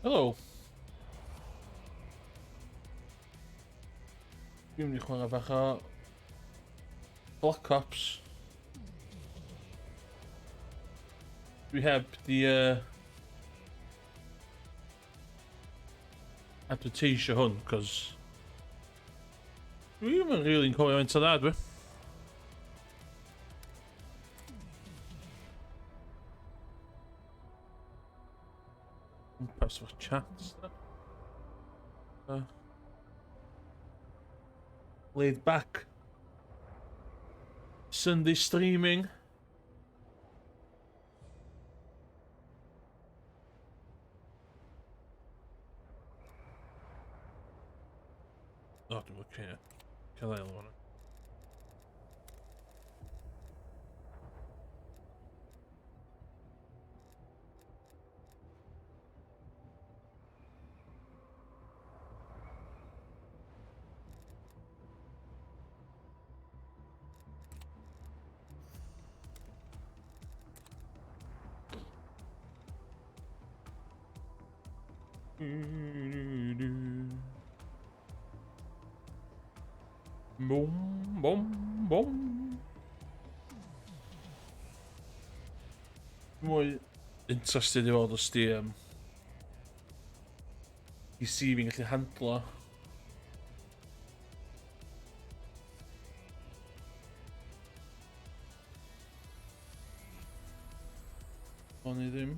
Hello. Dwi'n mynd i chwarae bach o Black Ops. Dwi heb di advertisio hwn, cos dwi ddim yn rili'n cofio faint o dda dwi. Pas o'r chats laid back Sunday streaming. Oh, dwi'n lycio cael ei hwnna. Boom, boom, boom. Mwy interested i fod os di i si fi'n gallu handlo. O'n i ddim.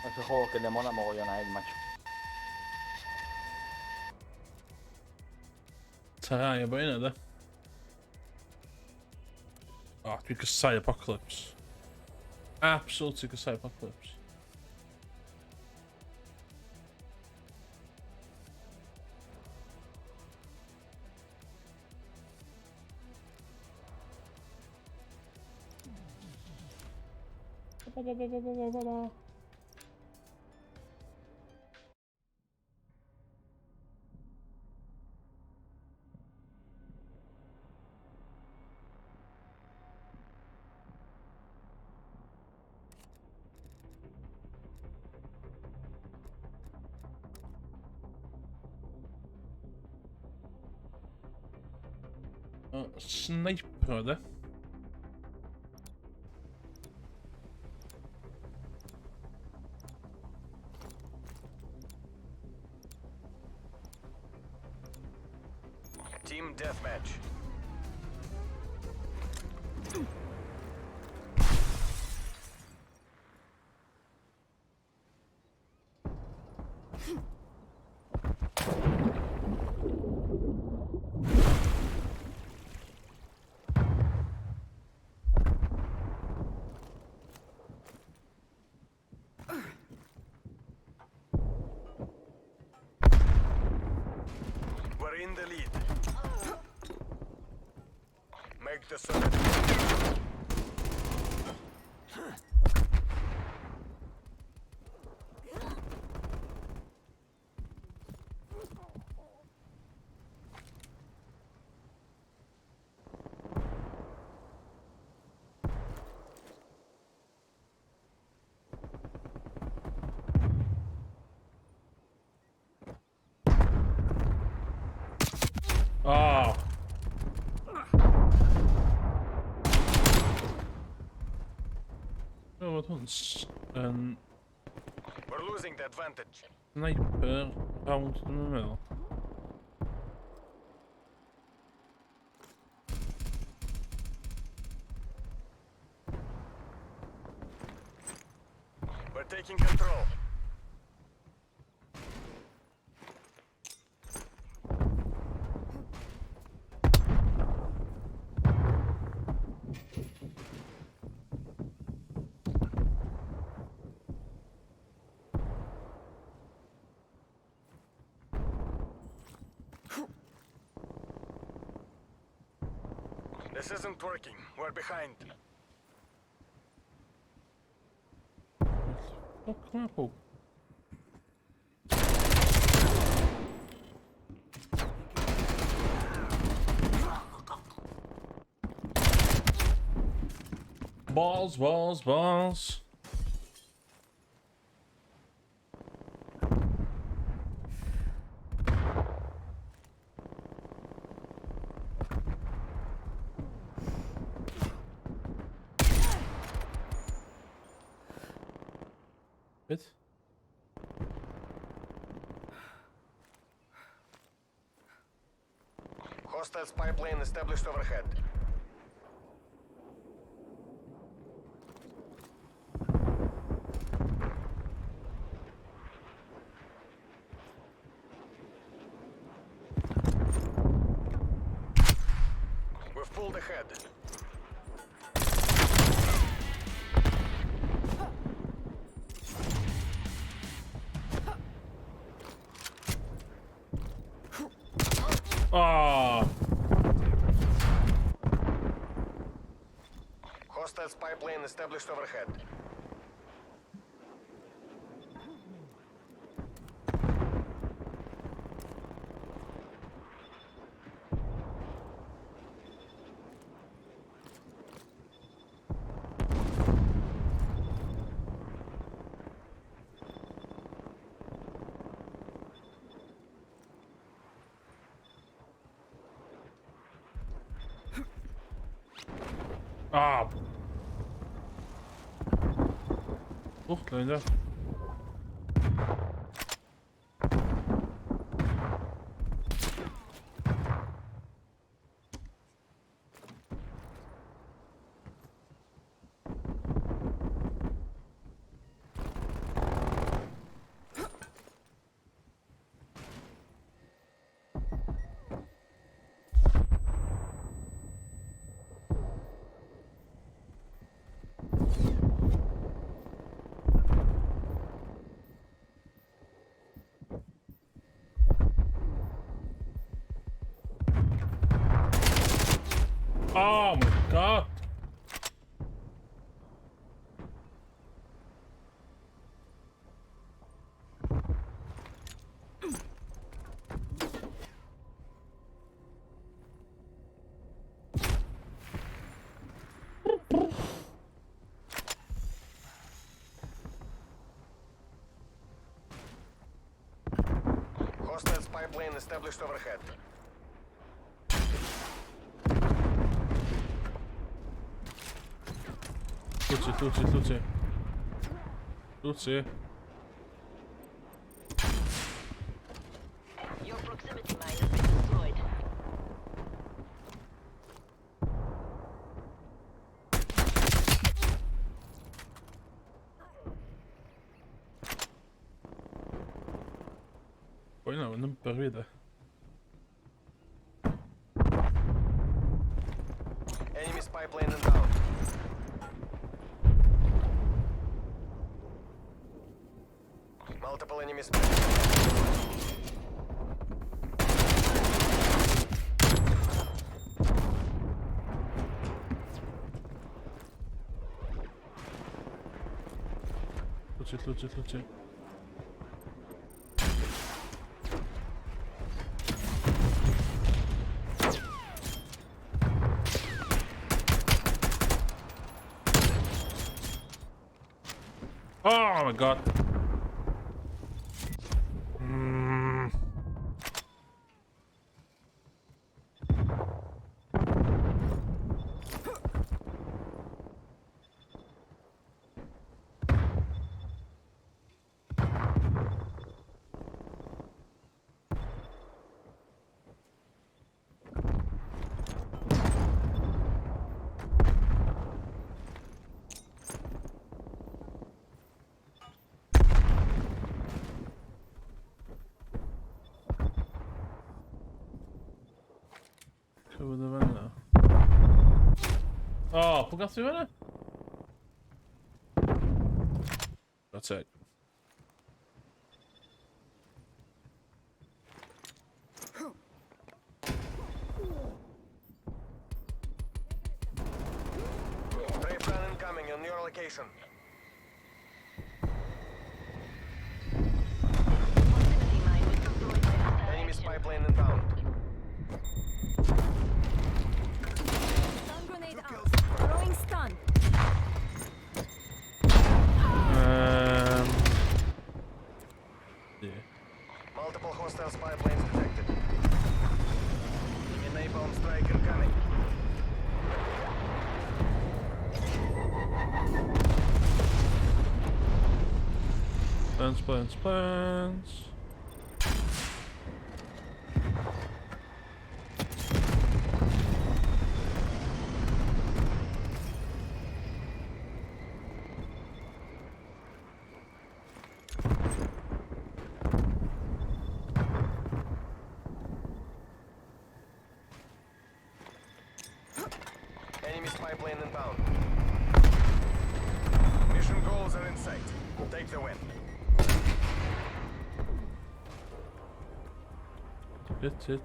Es un juego que le mola mogollón a él, macho. Tarai o bo hynna, da. O, dwi'n gysau Apocalypse. Absolutely gysau Apocalypse. Sniper, da. Team deathmatch. We're in the lead. Make the circle. Oh. Oh, wat een We're losing the advantage. sniper round in the middle. We're taking control. This isn't working. We're behind. Fuck my hope. Balls, balls, balls. Wait. Hostile spy plane established overhead. We've pulled ahead. Ah, Hostile spy plane established overhead. ah. Oh, klein daar. Oh my god. Hostile spy plane established overhead. Ludzie. Your proximity mine has been destroyed. Poi no, non per vedere. Enemy spy plane inbound. Multiple enemy spy. Ludzie. Oh my god. Chyba do węgla. O, pokazujemy? Czekaj. Spray plane incoming on your location. Proximity mine was destroyed by hostile Enemy action. spy plane inbound. Stun grenade out. Throwing stun. Yeah. Multiple hostile spy planes detected. Napalm strike incoming. Plants. Enemy spy plane inbound. Mission goals are in sight. Take the win. Sit.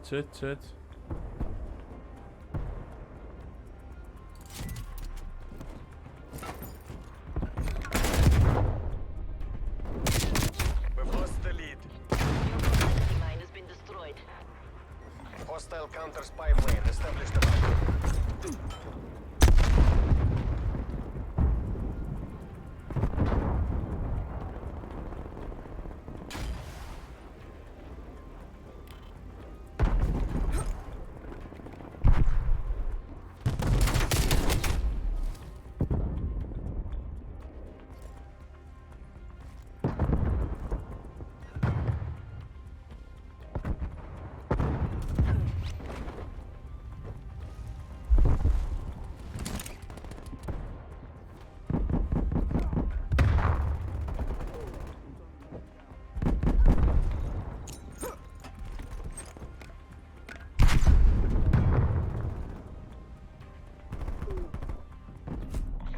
We've lost the lead. Proximity mine has been destroyed. Hostile counter spy plane established above.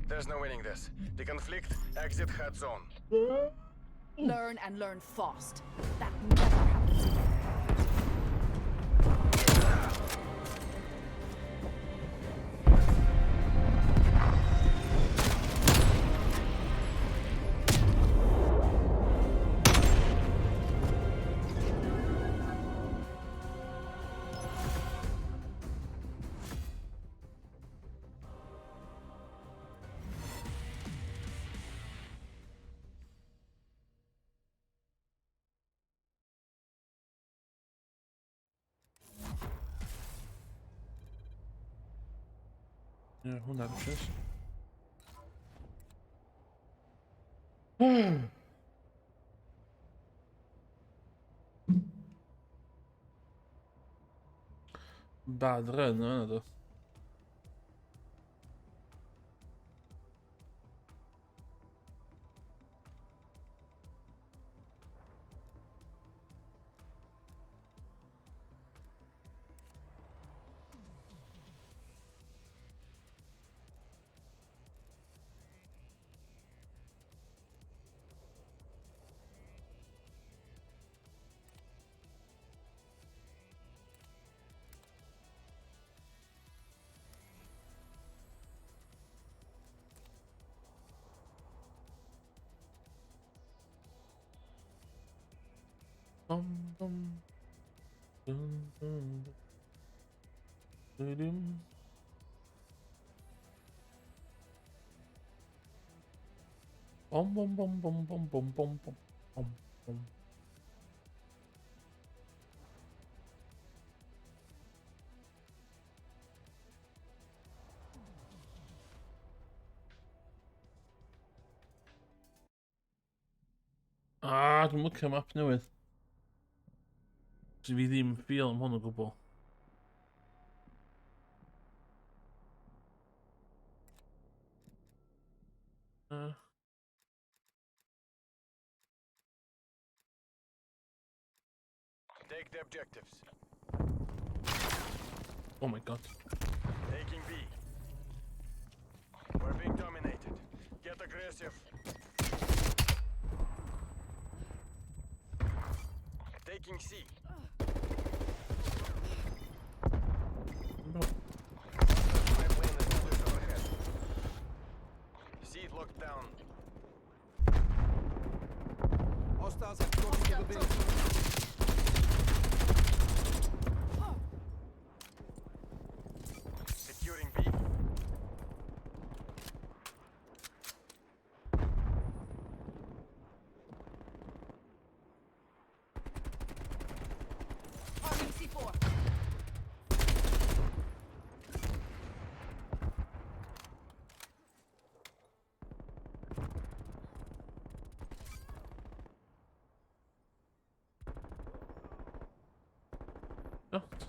There's no winning this. The conflict, exit hot zone. Learn and learn fast. That never happens again. Ja, 106. Bad run, då. Bum, bum. Dun, dun, dun, dun. Bum, bum, bum, bum, bum, bum, bum, bum, bum, bum. Dwi'n mwcio map newydd. So fi ddim feel am hwn o gwbl. Take the objectives. Oh my god. Taking B. We're being dominated. Get aggressive. Taking C. No. Spy plane established overhead. C locked down. Hostiles have closing capability. Securing B. Arming C4.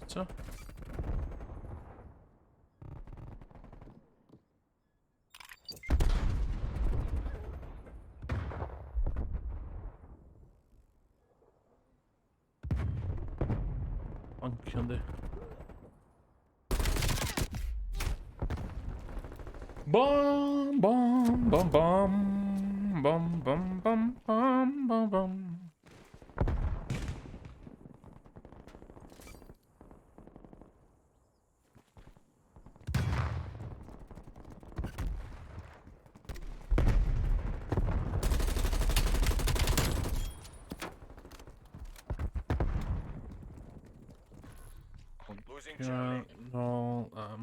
Co? Ankende. Bam bam bam bam bam bam bam bam bam bam. Losing Yeah, Charlie. no, I'll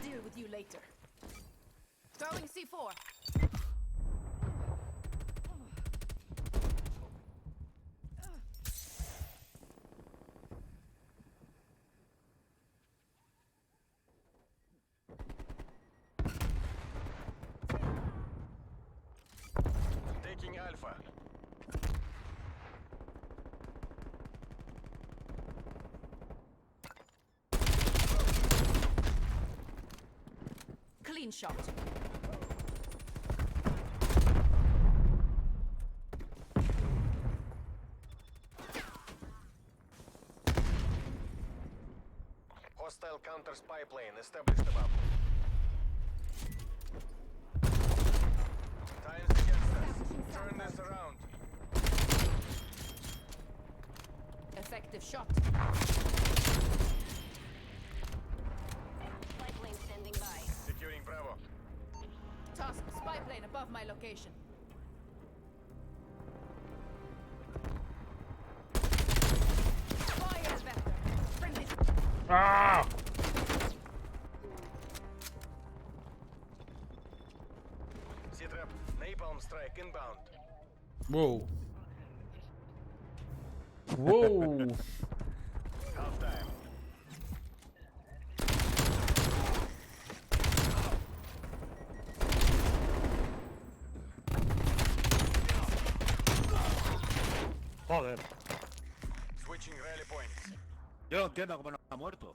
deal with you later. Throwing C4. Taking Alpha. Clean shot. Hostile counter spy plane established above. Time's against us. Turn this around. Effective shot. Spy plane standing by. Securing Bravo. Task spy plane above my location. Fire vector. Friendly. ah! C-trap. Napalm strike inbound. Whoa. Whoa. Half time. Joder, Switching rally points. yo no entiendo cómo no ha muerto.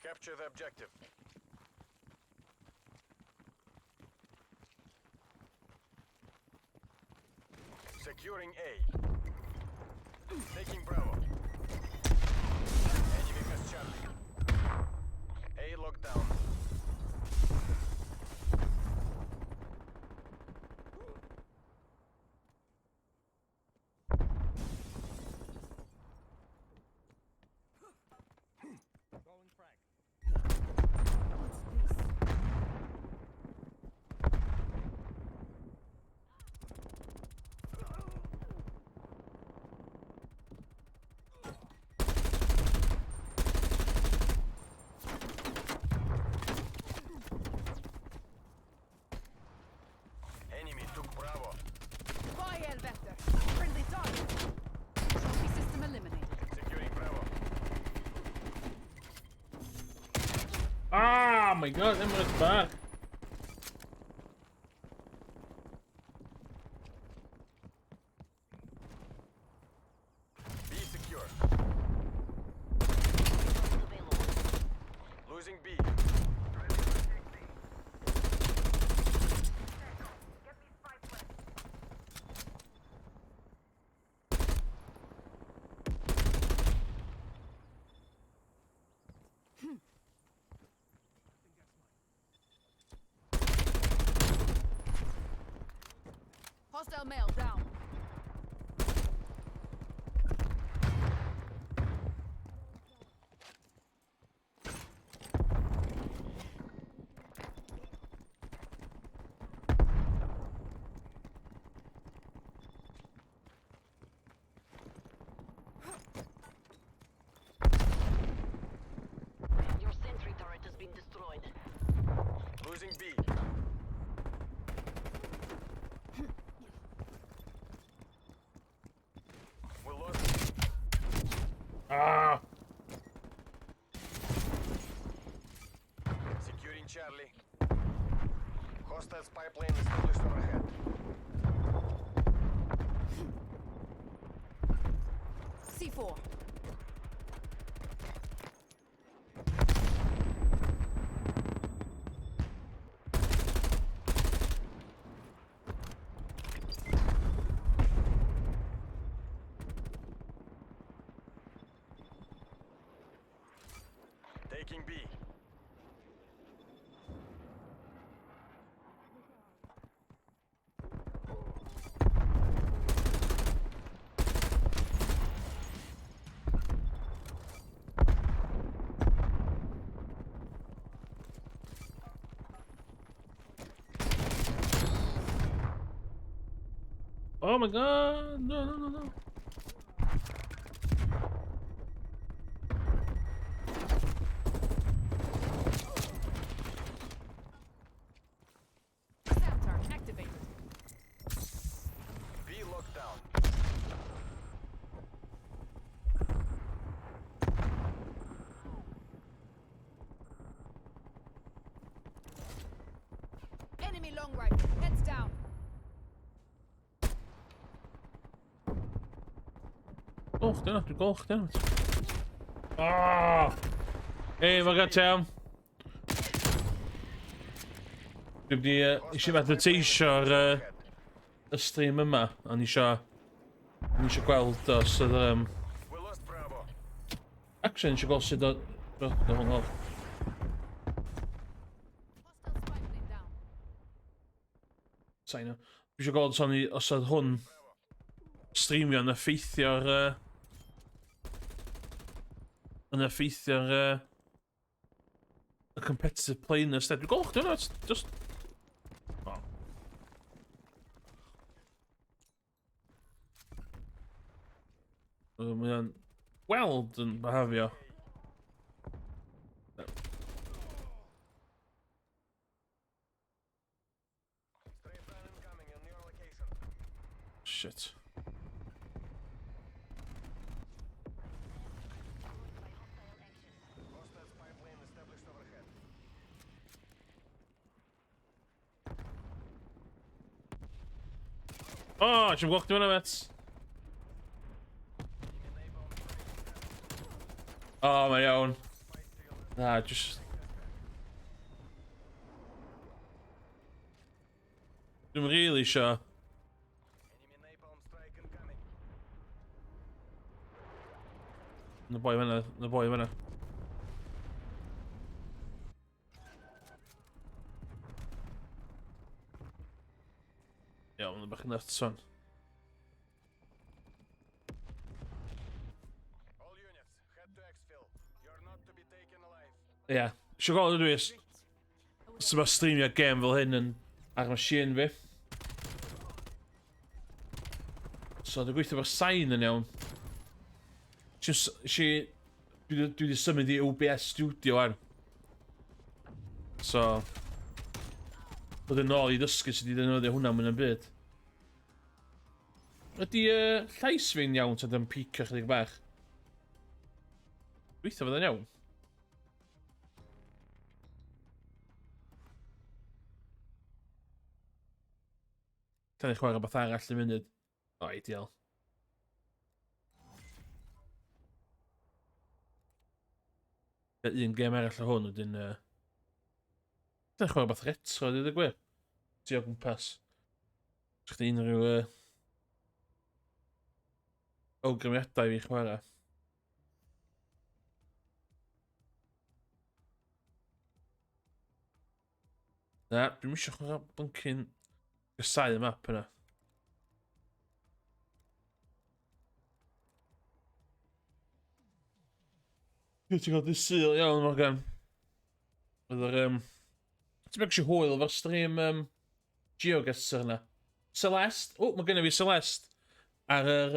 Capture the objective. Securing A. Taking Bravo. Enemy has Charlie. A locked down. Enemy took Bravo. Fire vector. Friendly target. Trophy system eliminated. Securing Bravo. Ah, my god, that was bad. B secure. Available. Losing B. Hostile male down. Your sentry turret has been destroyed. Losing B. We lost. Ah, Securing Charlie. Hostile spy plane established overhead. C4. Taking B. Oh my god! No, no, no, no. Centaur activated. B locked down. Enemy long rifle. Heads down. Goh, gedempt. Ah! Hé, wat gaat Sam? Ik heb die, ik zit met de t-shirt y stream yma, a ni isio gweld os ydd, We lost Bravo. actually, ni isio gweld sydd o, hwn o, Hostile spy plane down. sain o, ni isio gweld os ydd hwn streamio yn effeithio'r, y competitive plane instead. Dwi'n gweld chdi hwnna, it's just... Oh. Mae o'n weld yn behafio. Straight run incoming on your location. Shit. Hostile spy plane established overhead. O, ti'n gweld chdi hwnna, met? O, mae iawn. Na, just... Dwi'n really sure. Enemy napalm strike incoming. Na boi fyna. Iawn, yn bach yn nuts son. All units, head to exfil. You're not to be taken alive. Ie, isio gweld ydw i os yma streamio game fel hyn yn ar machine fi. So, dwi'n gweithio fo'r sain yn iawn. Dwi wedi symud i OBS Studio ar. So, bod yn ôl i ddysgu sydd wedi defnyddio hwnna mwyn yn byd. Ydy llais fi'n iawn tad yn picio chydig bach? Gweithio fod yn iawn. Tan i chwarae beth arall yn munud. O, ideal. Un gêm arall o hwn wedyn... Tan i chwarae beth retro, dweud y gwir. Ti o gwmpas. Sa'ch chi unrhyw... awgrymiadau i fi chwarae. Na, dwi'n mysio chwarae blyncyn gysau y map yna. Ti'n gael dy syl iawn, Morgan. Oedd yr... Ti'n mynd eisiau hwyl o'r stream GeoGuessr yna. Celeste? O, mae gen i fi Celeste. Ar yr...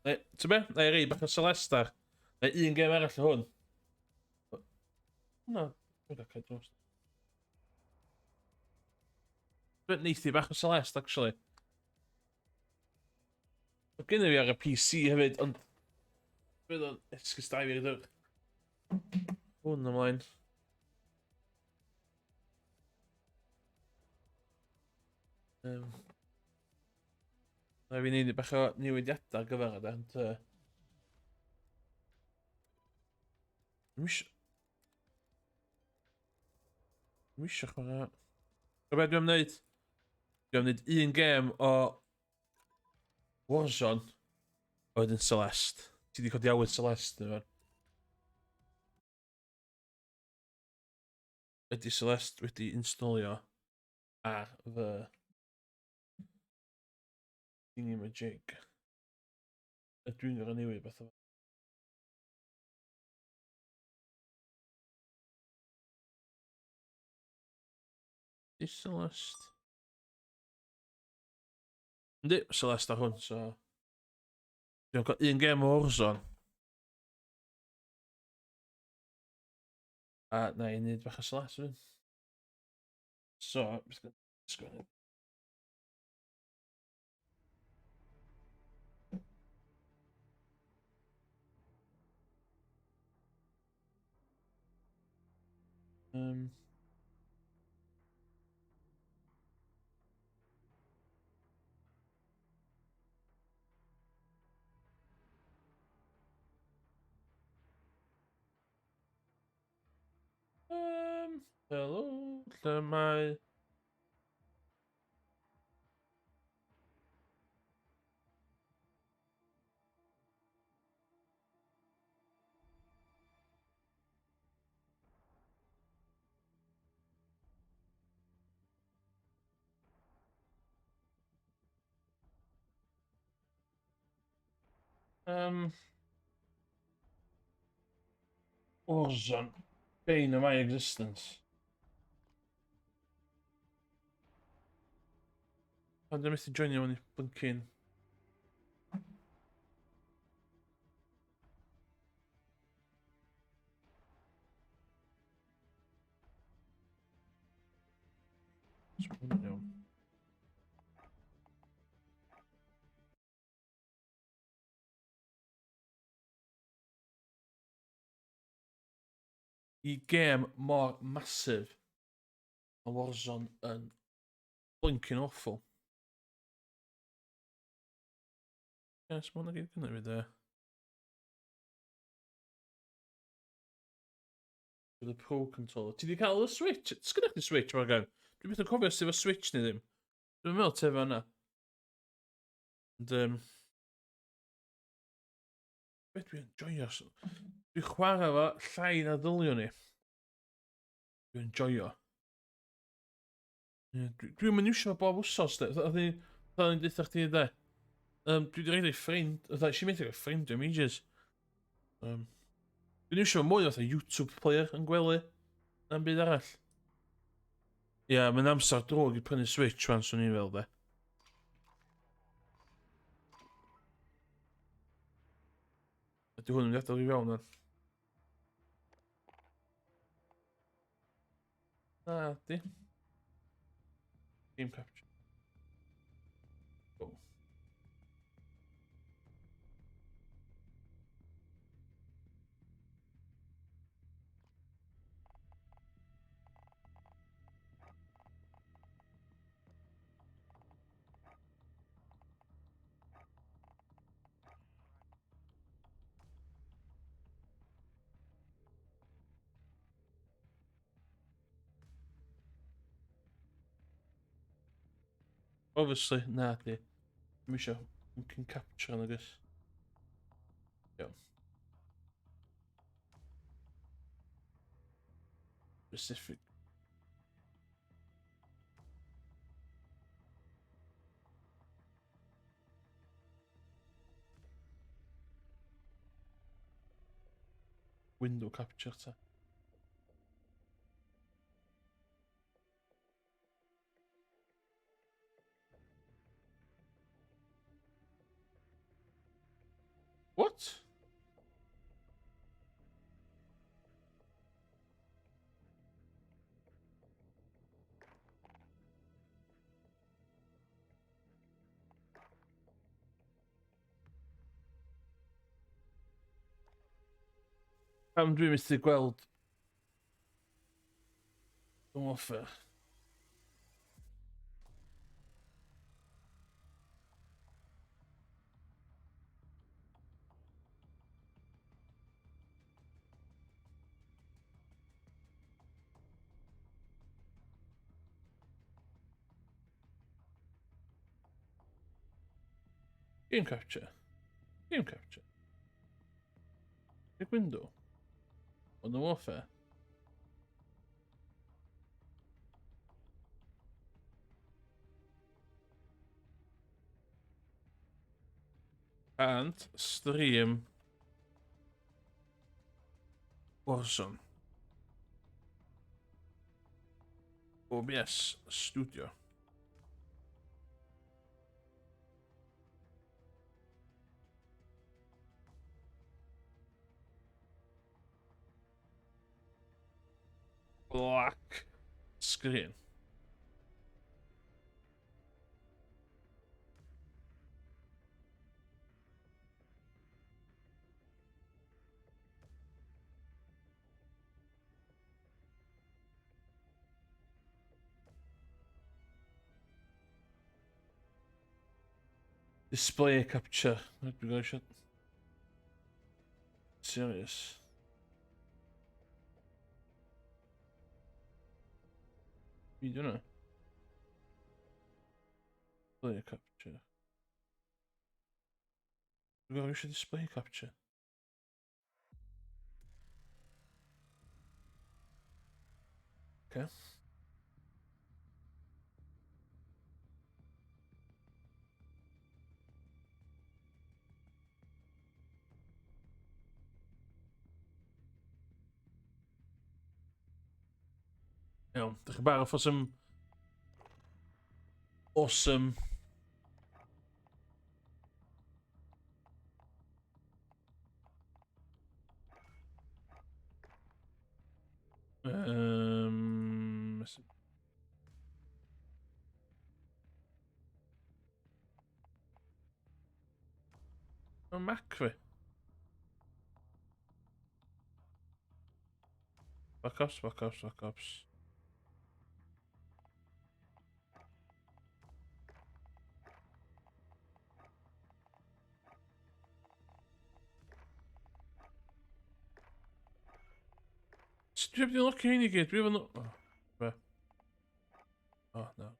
Ti'n be? Neu rei bach o Celeste ar. Neu un gêm arall o hwn. No, dwi'n cael cael dros. Dwi'n neithi bach o Celeste, actually. Mae gen i fi ar y PC hefyd, ond... Bydd o'n esgus da i fi ddwg. Hwn ymlaen. Na fi neud bach o newidiadau ar gyfer yna, ond... Ddim isio chwarae... O beth dwi'n neud? Dwi'n neud un gêm o Warzone a wedyn Celeste. Ti di codi awydd Celeste yn fan. Ydy Celeste wedi installio ar fy thingy-majig. A dwi'n gorau newid beth o. Ydy Celeste? Yndi, Celeste ar hwn, so... Dwi'n cael un gêm o Warzone. A na i wneud bach o Celeste fyn. So, beth gwneud? Sgwini. Helo, lle mae... Warzone. Bane of my existence. Ond dwi'n methu joinio hwn i blyncyn. Iawn. I gêm mor masif o Warzone yn blinking awful. Yes, mae'n gyd gynnu fi de. With the Pro Controller. Ti di cael y Switch? Sgynnych chi Switch mor gan? Dwi'n beth yn cofio sef y Switch ni ddim. Dwi'n meddwl tef yna. Ond, beth dwi'n joio? Dwi'n chwarae fo llai na ddylio ni. Dwi'n joio. Dwi'n mynd iwsio fo bob wsos, de. Oedd ni'n dweud chdi, de. Dwi wedi rhaid ei ffrind. Oedd eisiau methu ei ffrind dwi'n ages. Dwi'n iwsio fo mwy oedd YouTube player yn gwely. Na'n byd arall. Ia, mae'n amser drog i prynu Switch fan swn i'n fel, de. Ydy hwn yn mynd adael i fewn ar. Na, di. Game capture. Oh. Obviously, na di. Ddim eisiau mungkin capture yn agos. Iawn. Specific. Window capture ta. What? Pam dwi'n methu gweld Warfare. Game capture. Game capture. Big window. On the warfare. And stream Warzone. OBS Studio. Black screen. Display capture. Let me go shut. Serious. You don't know. Display capture. We should display capture. Okay. Ja, de gebaren van zijn awesome. Een macro. Backups, backups, backups. Du hebt die nog communicate. We hebben nog. Oh, where? Oh, no.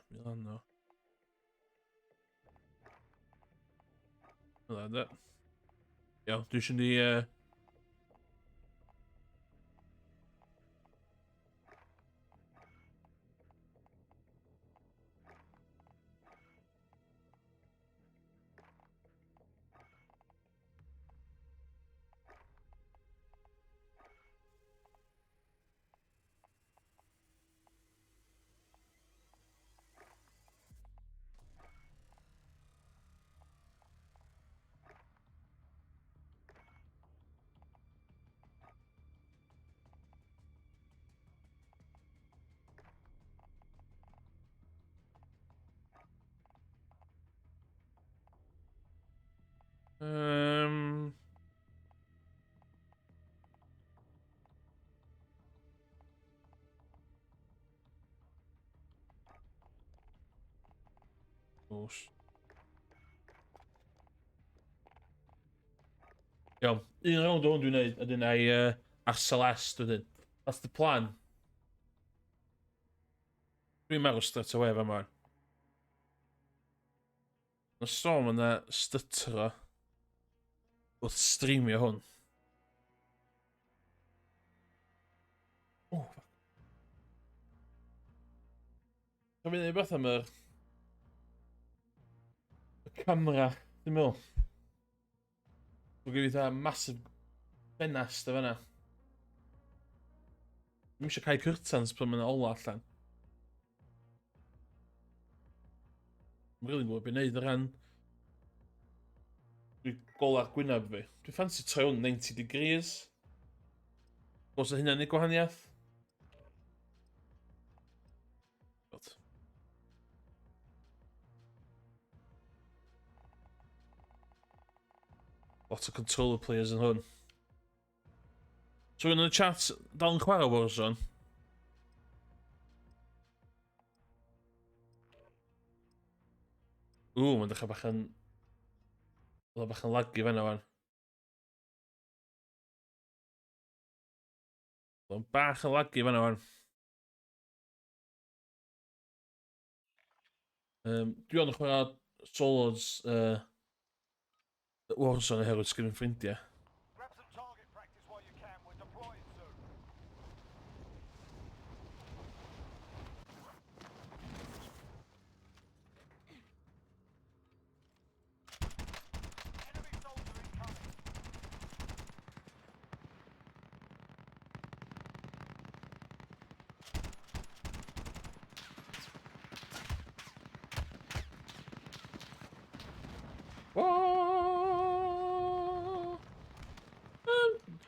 Milan, no. Like that. Ja, tussen die. Oes. Ja, iedereen doen hij Celeste doen. That's the plan. Dwi'n meddwl straight away fe man. Na storm yna stytro wrth streamio hwn. O, fuck. Dwi'n mynd i beth am y camera, dwi'n meddwl. Dwi'n gyda dda massive ffenast o fanna. Dwi'n eisiau cael curtains pan mae'n ola allan. Dwi'n rili gwybod beth i wneud o ran dwi'n golar gwyneb fi. Dwi'n ffansi troi hwn 90 degrees. Os o hynna'n ei gwahaniaeth? God. Lot o controller players yn hwn. So yn y chat dal yn chwarae Warzone. Mae'n dechrau bach yn... Oedd bach yn laggy fan'na wan. Oedd bach yn laggy fan'na wan. Dwi ond yn chwarae solos Warzone oherwydd sgyn yn ffrindiau. Grab some target practice while you can. We're deploying soon. Enemy soldier incoming.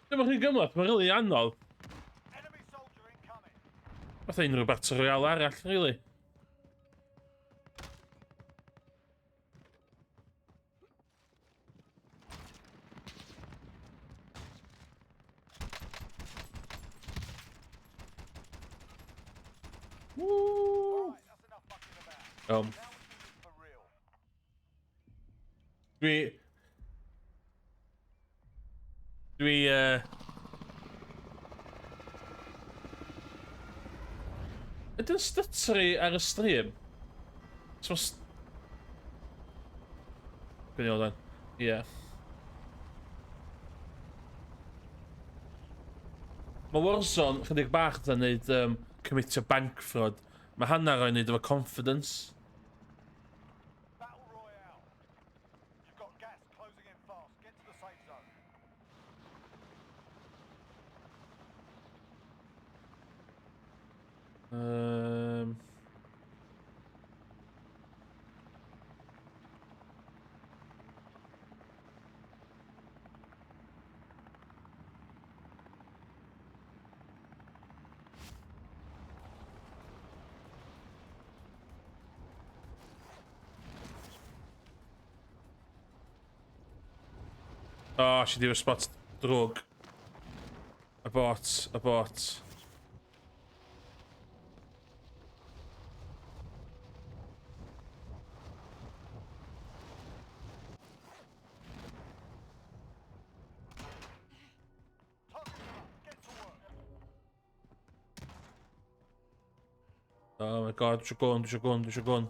Dyma chi'n gymlaeth, mae'n rili anodd. Enemy soldier incoming. Fatha unrhyw battle royale arall, rili. Woo! Right, that's enough fucking about. Um, Now we do this for real. Ydy'n stuttery ar y stream? So... Gwni o dan. Ie. Mae Warzone chydig bach yn neud commitio bank fraud. Mae hanner o'i neud efo confidence. Battle Royale. You've got gas closing in fast. Get to the safe zone. Oh, she did a spot drug. Abort, abort. Targets are up. Get to work. Oh my god, dwi isio gun.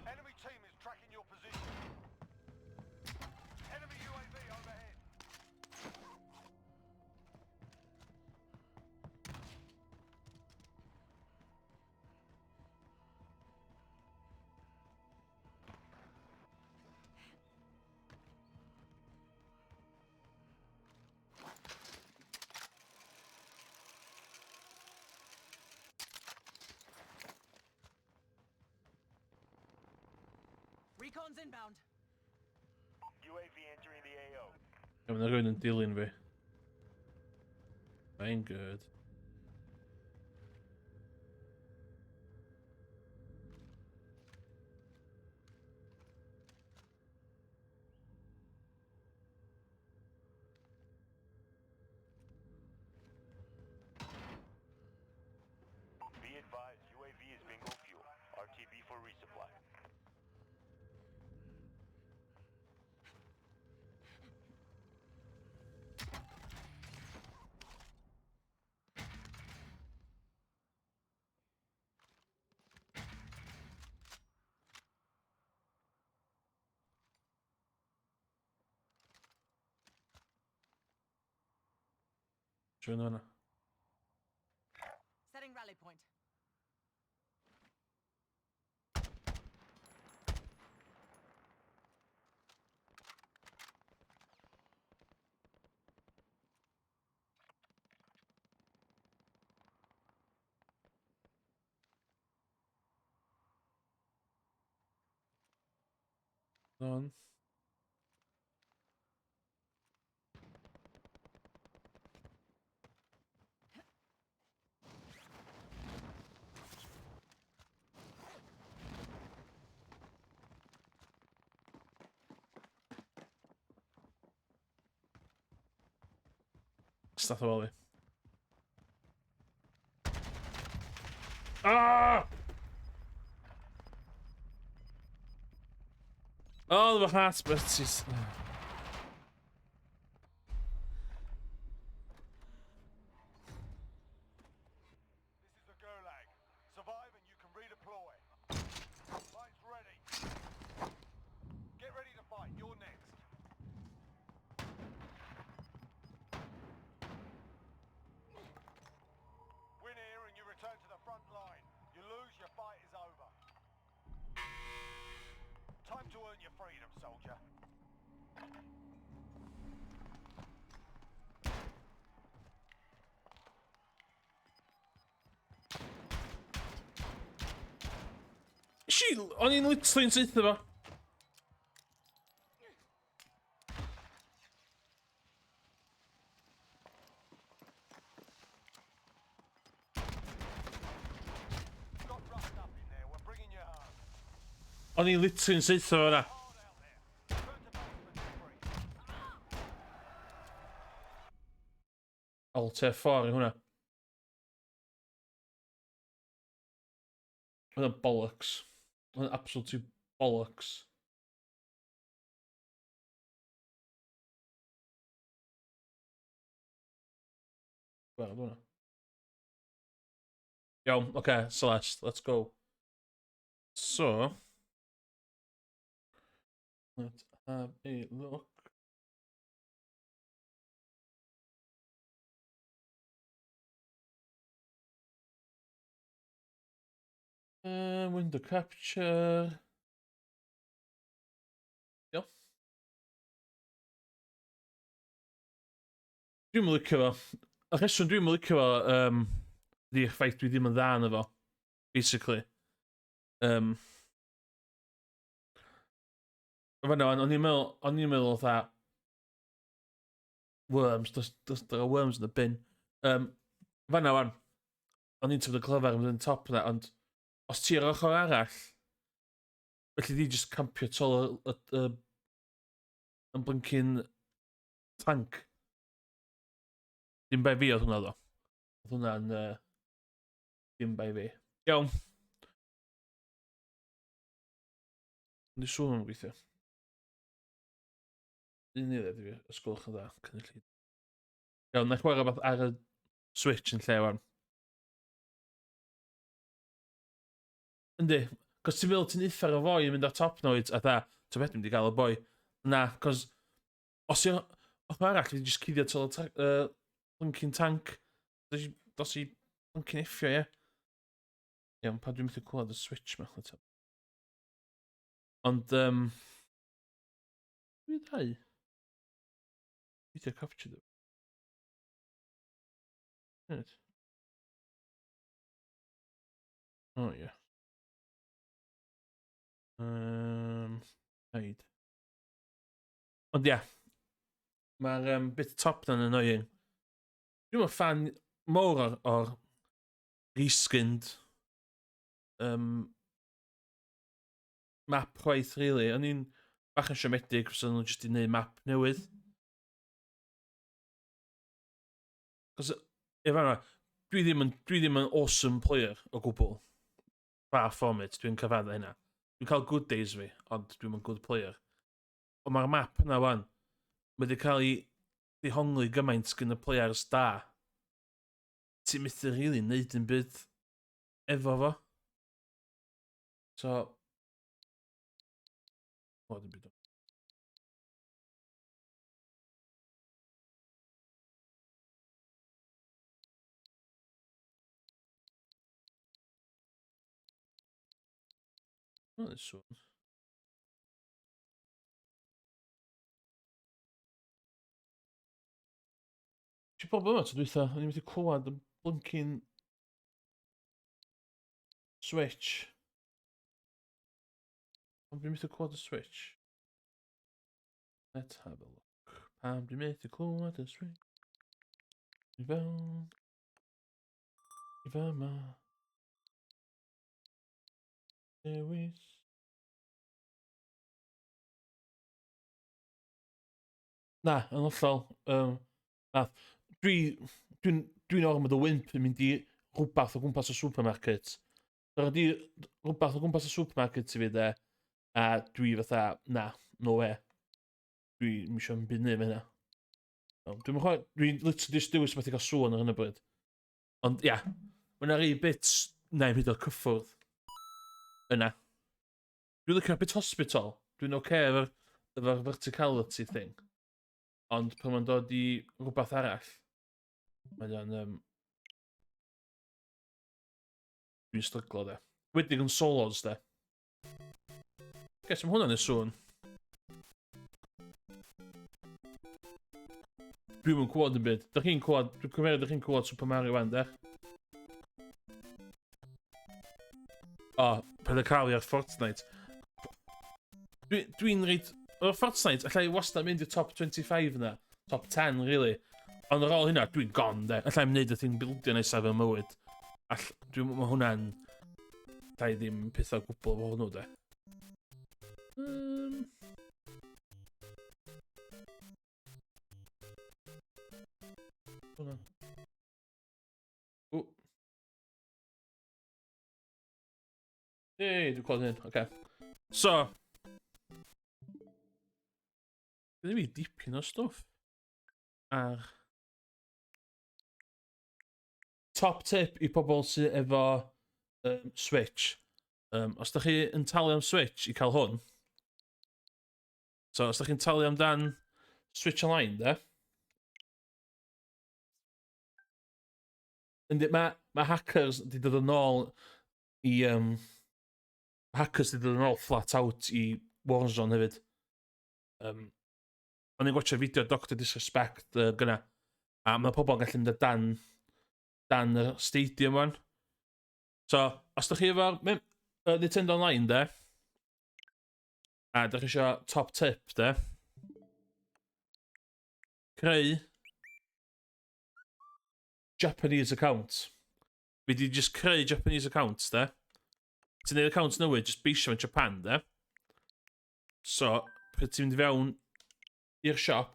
Enemy team is tracking your position. Enemy UAV overhead. Recon's inbound. UAV entering the AO. Mae'n rhywun yn dilyn fi. Mae'n good. Be advised, UAV is bingo fuel. RTB for resupply. Siw'n hwnna. Setting rally point. On. nath o woli. Ah! Oh, the heart splits. This is the Gulag. Survive and you can redeploy. Fight's ready. Get ready to fight. You're next. Win here and you return to the front line. You lose, your fight is over. Time to earn your freedom, soldier. O'n i'n literally'n saetho fo. Got roughed up in there. We're bringing you home. O'n i'n literally'n saetho fo na. Hard out there. Return to base when you're free. Alt F4 i hwnna. Hwnna'n bollocks. Hwnna'n absolutely bollocks. Wel, hwnna. Iawn, okay, Celeste, let's go. So, let's have a look. Window capture. Iawn. Dwi'n licio fo. Y rheswm dwi'n licio fo, di'r ffaith dwi ddim yn dda yn efo, basically. Fan'na, o'n i'n meddwl that worms, there are worms in the bin. Fan'na wan, o'n i'n tyfod y clyfar yn mynd top yna, ond os ti ar ochr arall, felly di just campio tol yn blincin tank. Dim bai fi oedd hwnna ddo. Oedd hwnna'n dim bai fi. Iawn. Ndi sŵn yn gweithio. Un i ddweud i fi, ysgolch yn dda, cynulleid. Iawn, na i chwarae beth ar y Switch yn lle wan. Yndi, cos ti'n meddwl ti'n uffar o foi yn mynd ar top noid, a da, ti'n beth mynd i gael y boi. Na, cos os i'n ochr arall, fi'n just cyddio tol y blincin tank. Dos i blincin effio, ie. Iawn, pa dwi'n methu clywed y Switch ma. Ond, dwi'n dau. Video capture dwi. Right. Oh, ie. Hide. Ond ia, mae'r bit top na'n annoying. Dwi'n yn fan mowr o'r reskinned map chwaith, really. O'n i'n bach yn siomedig, os o'n nhw jyst i wneud map newydd. Cos, fan'na, dwi ddim yn awesome player o gwbl. Far from it, dwi'n cyfadda hynna. Dwi'n cael good days fi, ond dwi'n yn good player. Ond mae'r map yna wan, mae wedi cael ei ddihongli gymaint gyda players da. Ti'n methu rili neud yn byd efo fo. So... O, dim byd o. O, this one. Ti'n bod yma, ti'n dweitha, o'n i'n mynd i clywed y blinking Switch. Ond dwi'n mynd i clywed y Switch. Let's have a look. Pam dwi'n mynd i clywed y Switch. I fewn. I fe yma. Dewis. Na, yn hollol. Dwi'n ormod o wimp yn mynd i rhywbeth o gwmpas y supermarket. So, ydi rhywbeth o gwmpas y supermarket i fi de, a dwi fatha, na, no way. Dwi'n eisiau yn byd neu fe hynna. Dwi'n literally just dewis beth i gael sŵn ar hynny bryd. Ond, ia, mae'na rei bits na i'n hyd o'r cyffwrdd yna. Dwi'n licio bit hospital. Dwi'n oce efo'r verticality thing. Ond pan mae'n dod i rhywbeth arall, mae'n dwi'n stryglo de. Wedig yn solos de. Ges am hwnna'n y sŵn. Dwi'n yn cwod yn byd. Dwi'n cymryd ydych chi'n cwod Super Mario 1 de. O, pan y cael i ar Fortnite. Dwi'n reid... O'r Fortnite, allai wastad mynd i'r top 25 yna. Top 10, really. Ond ar ôl hynna, dwi'n gon de. Allai wneud y thing bildio nesaf yn mywyd. Mae hwnna'n... Allai ddim pethau gwbl o hwnnw de. Hwna. O. Ei, dwi'n clod hyn, oce. So. Gyda fi dipyn o stwff. Ar... Top tip i pobl sydd efo Switch. Os da chi yn talu am Switch i cael hwn. So, os da chi'n talu amdan Switch Online, de. Yndi, mae hackers di dod yn ôl i... hackers di dod yn ôl flat out i Warzone hefyd. O'n i'n gwachio fideo Dr Disrespect gyna. A mae pobl yn gallu mynd dan y stadium wan. So, os da chi efo'r Nintendo Online, de. A da chi eisiau top tip, de. Creu Japanese account. Fi di just creu Japanese account, de. Ti'n neud account newydd, just beisio yn Japan, de. So, pryd ti'n mynd i fewn i'r siop.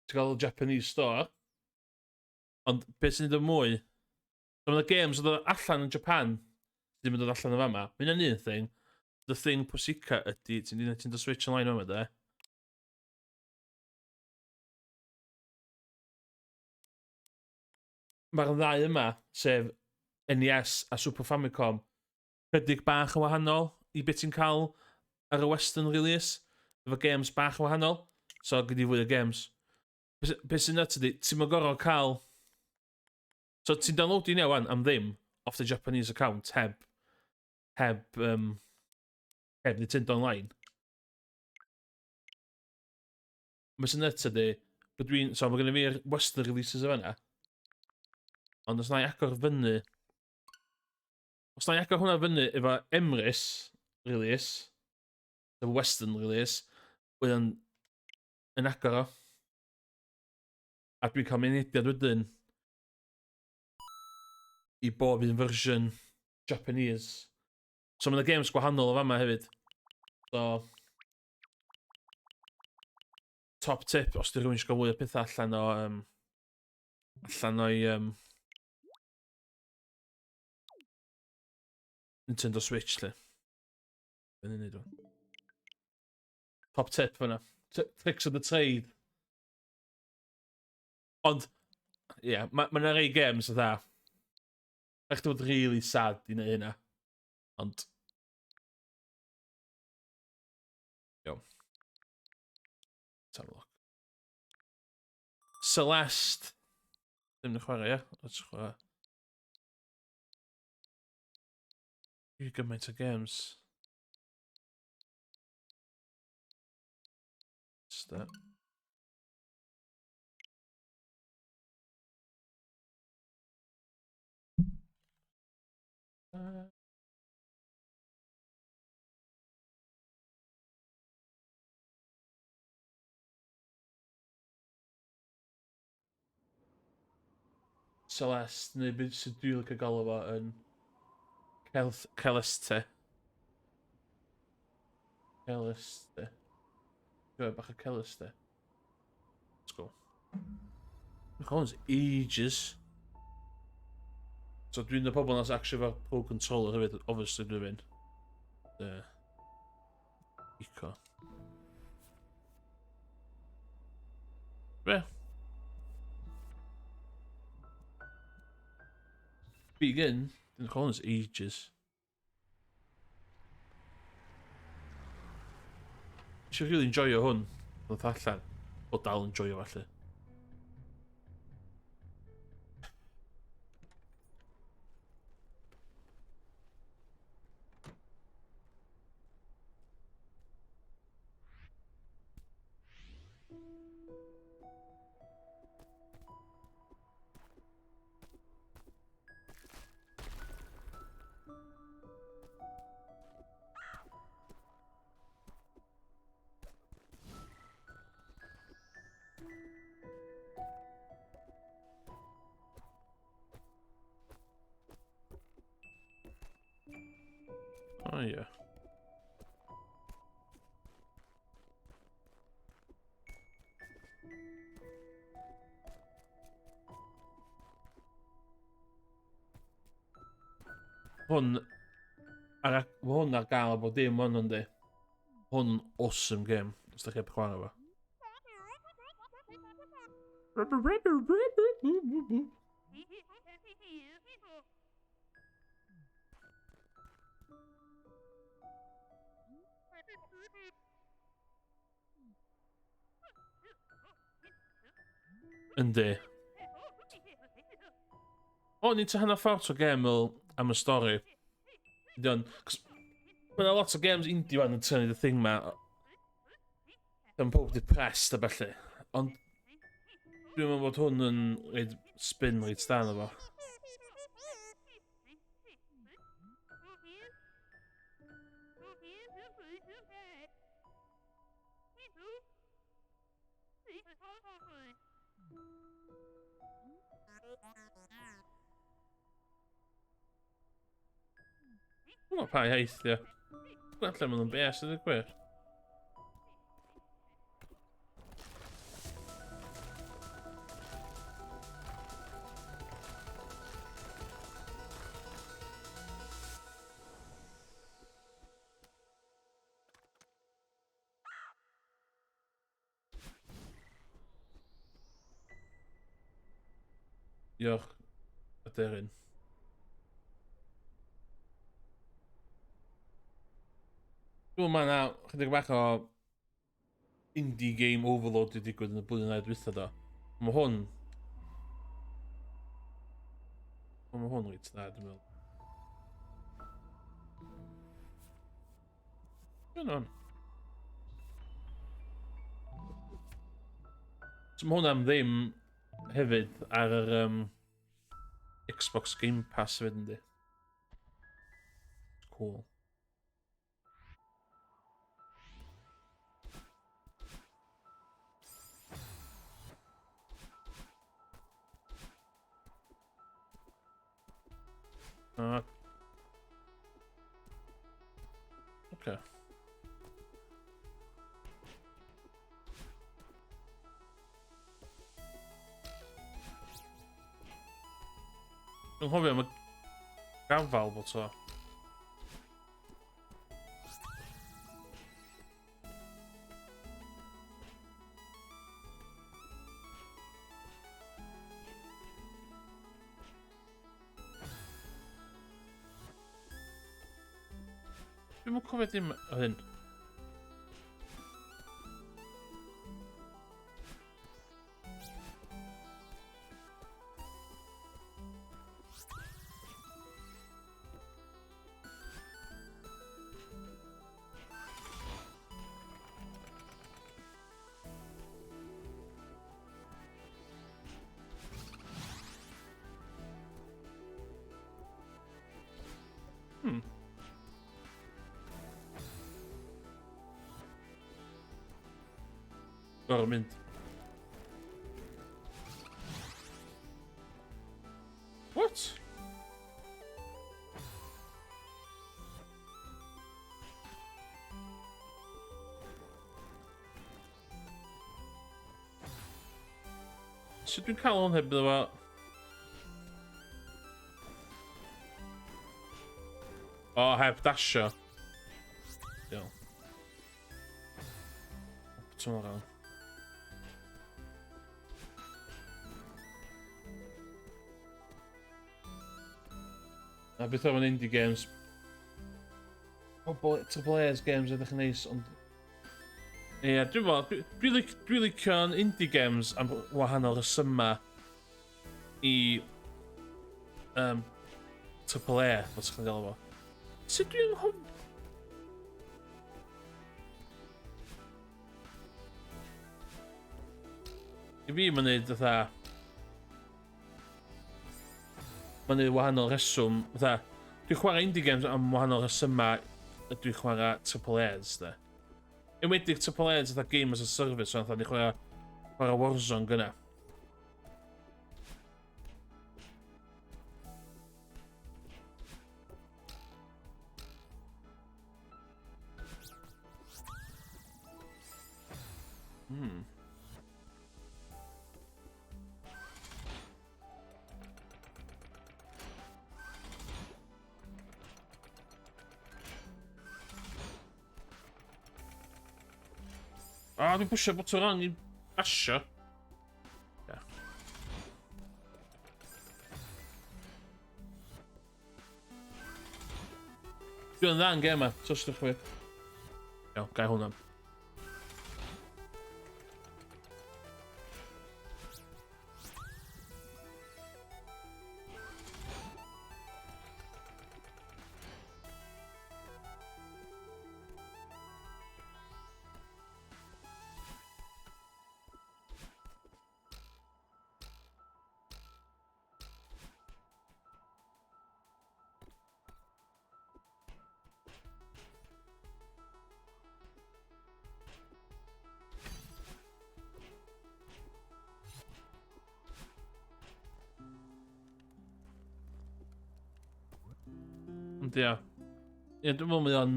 Ti'n cael Japanese store. Ond beth sy'n dod mwy? So mae'na games yn dod allan yn Japan. Ddim yn dod allan o fama. Mae'n un thing. The thing pwysica ydy, ti'n dod Switch Online yma, de. Mae'r ddau yma, sef NES a Super Famicom, chydig bach yn wahanol i beth ti'n cael ar y Western release. Efo games bach yn wahanol. So, gyda fwy o games. Beth sy'n nuts ydy, ti'n mynd gorau cael... So, ti'n downloadio'n iawn am ddim off the Japanese account heb Nintendo Online. Beth sy'n nuts ydy, so mae gen i fi'r Western releases o fanna. Ond os na i agor fyny... Os na i agor hwnna fyny efo Emrys release, efo Western release, wedyn yn agor o. A dwi'n cael mynediad wedyn i bob un version Japanese. So mae'n games gwahanol o fama hefyd. So... Top tip os di rhywun eisiau gael fwy o pethau allan o... allan o'i... Nintendo Switch, lle. Be'n unig o. Top tip fyna. Tricks of the trade. Ond, ie, mae'n rei games o dda. Ech di bod really sad i neu hynna. Ond... Iawn. Let's have a look. Celeste. Ddim yn chwarae, ie? Let's chwarae. You gymaint o games. Step. Celeste, neu beth sydd dwi'n licio gael o fo yn Celeste. Celister. Go back a Celister. Let's go. Hwnna'n ages. So dwi'n y pobl nas actually efo pro controller hefyd, obviously dwi'n mynd. Eco. Be? Begin, dwi'n hwnna'n ages. Dwi'n really enjoyo hwn. Oedd allan. O dal enjoyo falle. Oh yeah. Hwn ar gael a bod dim hwn yndi. Hwn yn awesome game. Os da chi heb chwarae fo. Yndi. O, ni'n ta hynna ffawt o gem am y stori. Dion. Mae yna lot o games indie fan yn tynnu y thing ma. Yn pob depressed a bellu. Ond dwi'n meddwl bod hwn yn reid spin reid stan o fo. Wel, pa heithio. Gwell lle maen nhw'n bes, ydy'r gwir. Diolch, aderyn. Dwi'n meddwl na chydig bach o indie game overload wedi digwydd yn y blwyddyn a'i dwytha do. Mae hwn... Mae hwn reit da, dwi'n meddwl. Dwi'n hwn. So mae hwn am ddim hefyd ar yr Xbox Game Pass hefyd yndi. Cool. Okay. Dwi'n hofio am y gafal bod o. Dwi'n mwyn cofio dim o hyn. Gorau mynd. What? Sut dwi'n cael hwn heb iddo fo? O, heb dasio. Diol. Ti'n meddwl? A beth o'n indie games. Triple A's games edrych yn neis, ond... Ie, dwi'n licio'n indie games am wahanol resyma i... Triple A, fod chi'n gael fo. Sut dwi'n hwn? I fi, mae'n neud fatha... Mae'n neud wahanol reswm, fatha... Dwi'n chwarae indie games am wahanol resyma a dwi'n chwarae Triple A's, de. Enwedig Triple A's fatha game as a service, fatha ni'n chwarae Warzone gyna. A dwi'n pwysio bot o ran i asio. Ia. Dwi'n dda yn gêm ma, trostwch fi. Iawn, gai hwnna. Ond ia. Ie, dwi'n meddwl mae o'n...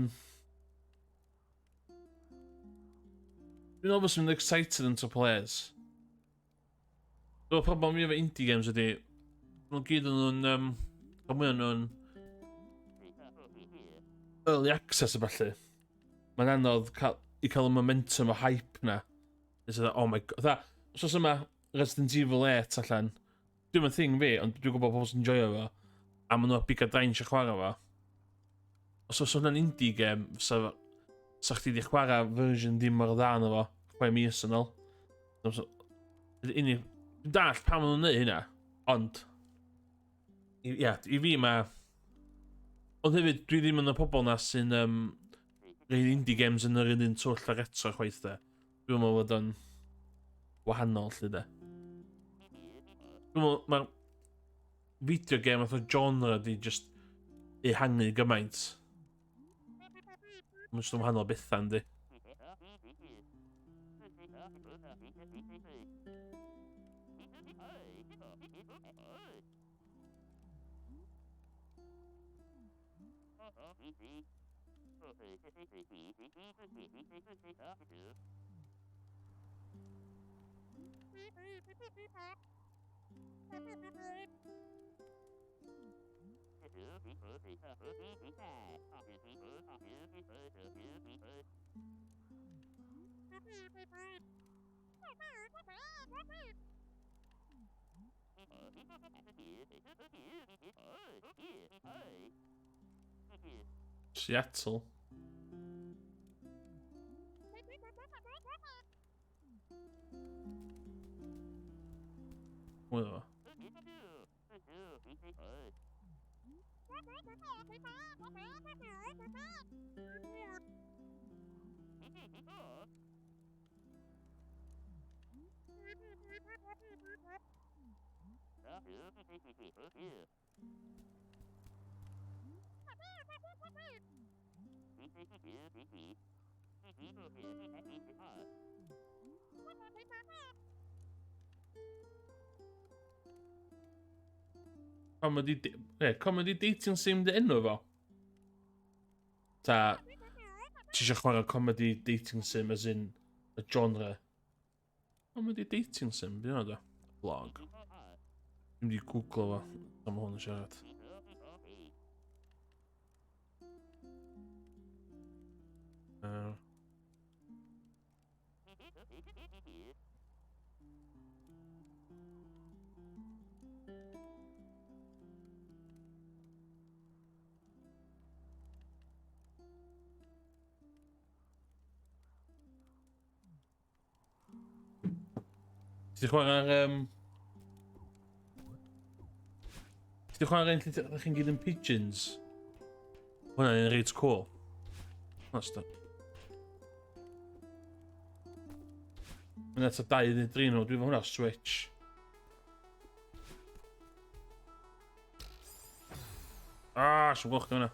Dwi'n meddwl bod sy'n mynd excited yn Triple A's. Dwi'n problem mi efo indie games ydi... Dwi'n gyd yn nhw'n... Mwy o'n nhw'n... Early access a balli. Mae'n anodd i cael y momentum o hype na. It's like, oh my god. Tha, os yma Resident Evil 8 allan. Dwi'n mynd thing fi, ond dwi'n gwybod pobl sy'n enjoyo fo. A maen nhw big a dain sy'n chwarae fo. Os oes hwnna'n indie game, sa chdi di chwarae version dim mor dda na fo, chwarae mis yn ôl. Dwi'n dall pa maen nhw'n neud hynna, ond... Ia, i fi ma... Ond hefyd, dwi ddim yn y pobl na sy'n... Rhaid indie games yn yr un twll a retro chwaith de. Dwi'n meddwl bod o'n... wahanol, lly de. Dwi'n meddwl, mae'r... Video game oedd o genre di just... ehangu gymaint. Mae'n just yn wahanol bethan, di. Seattle. Well. Comedy dating sim dy enw fo? Ta, ti eisiau chwarae comedy dating sim as in y genre? Comedy dating sim, bydd yna do? Vlog. Dwi'n mynd i googlo fo. Am hwn yn siarad. Ti 'di chwarae'r Ti 'di chwarae'r un lle ydych chi'n gyd yn pigeons? Hwna'n un reit cool. Os da. Mae'n eto 2 neu 3 nhw, dwi'n fawr hwnna Switch. Siwm gwch di hwnna.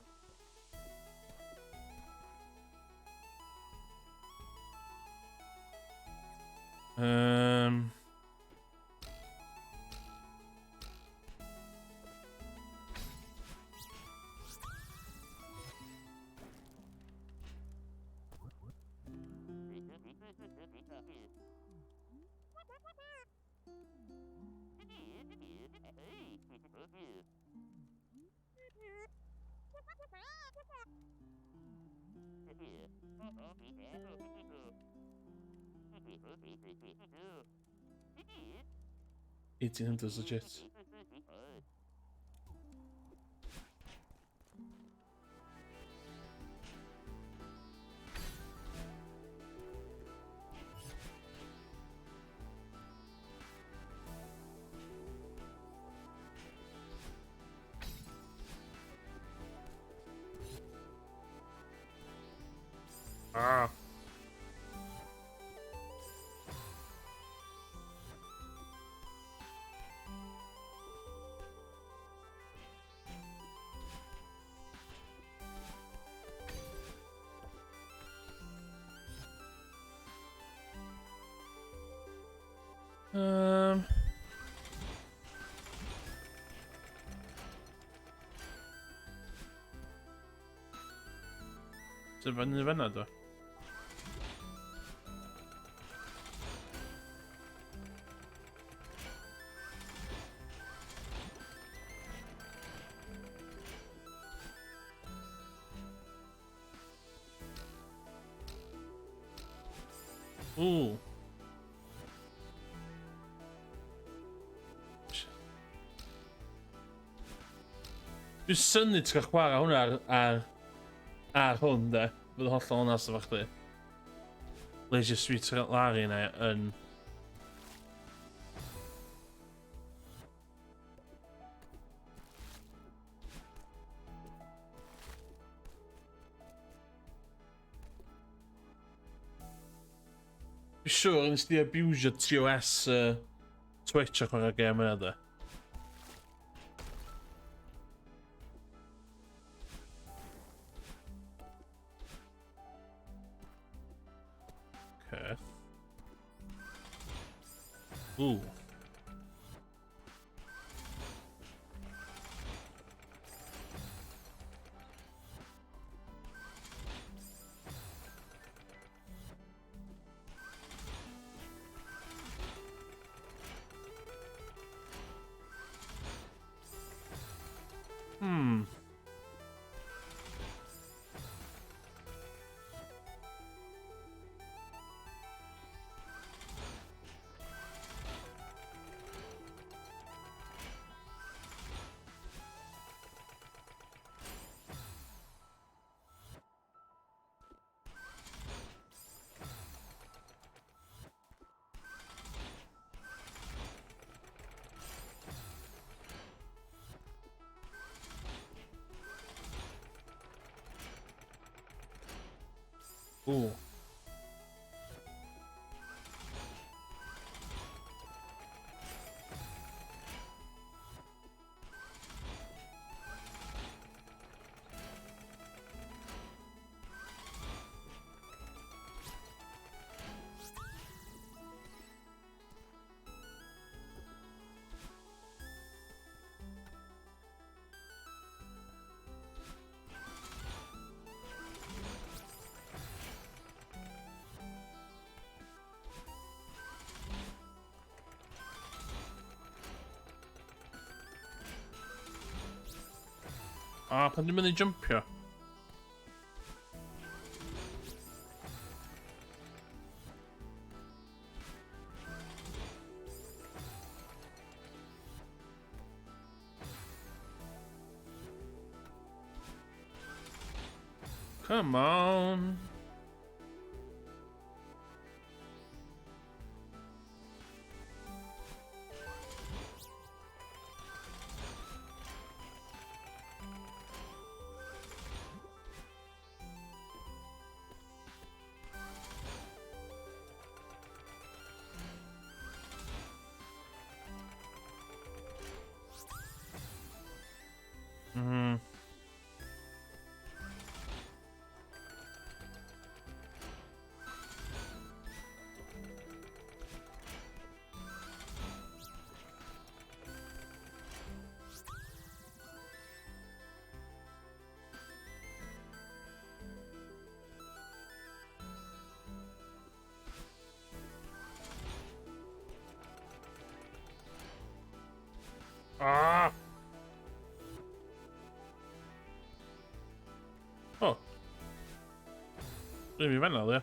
$1,800 legit. Sef fan yn fanna do? Ooh. Dwi'n synnu ti'n cael chwarae hwnna ar hwn de. Fydd yn hollol honest efo chdi. Leisure Suite Larry yna yn... Dwi'n siŵr nes di abusio TOS Twitch ac o'r gêm yna de. Okay. Ooh. Ooh. Pan dwi'n mynd i jumpio. Come on. Ah! Oh. Dwi'n mynd i fanna, dde.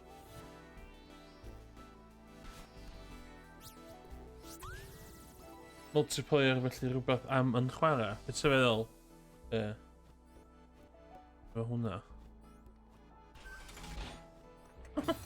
Multiplayer, felly rhywbeth am yn chwarae. Beth sy'n feddwl? Efo hwnna. Okay.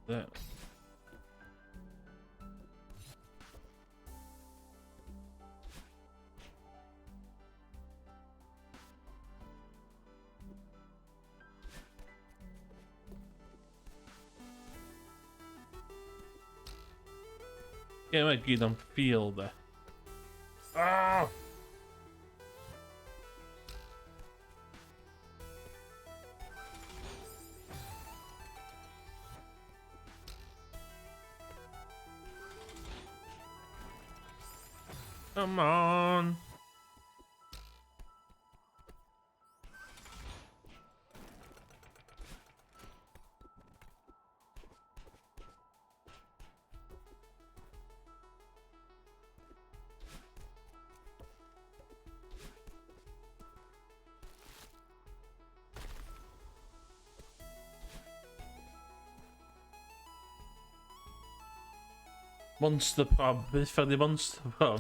That. Yeah, mae gyd am feel de. Ah! Come on. Monster Prom. Beth ydy Monster Prom?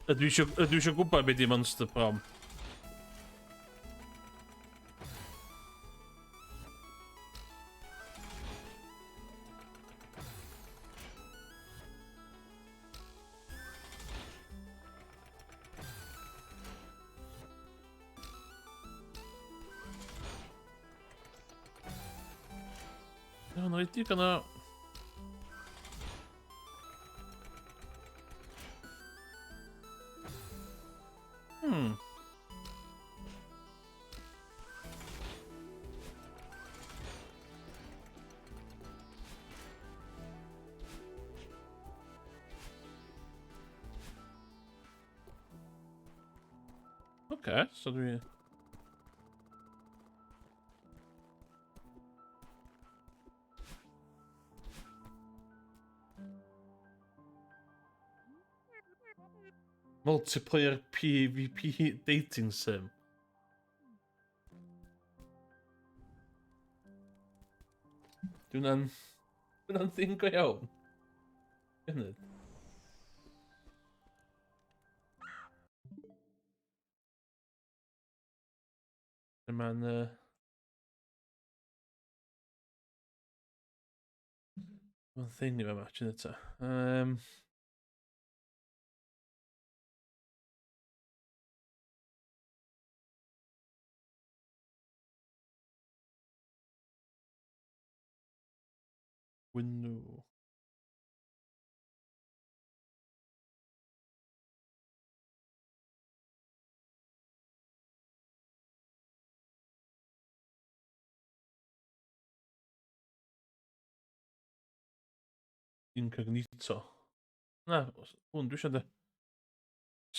Ydw i isio gwybod beth ydy Monster Prom. Iawn, rhaid i gana... Okay, so dwi... Multiplayer PvP dating sim. Dwi'n thing go iawn. Gynnydd. Mae'n Mae'n thing i fe match yn eto. Window. Incognito. Na, hwn dwi eisiau de.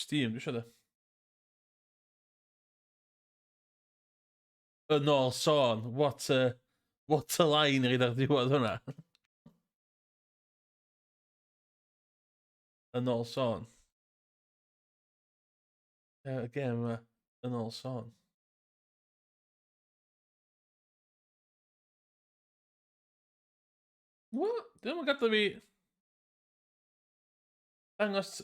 Steam dwi eisiau de. Yn ôl sôn, what a line i ar diwedd hwnna. Yn ôl sôn. Y gem yma, yn ôl sôn. What? Dwi'n yn gadael fi dangos...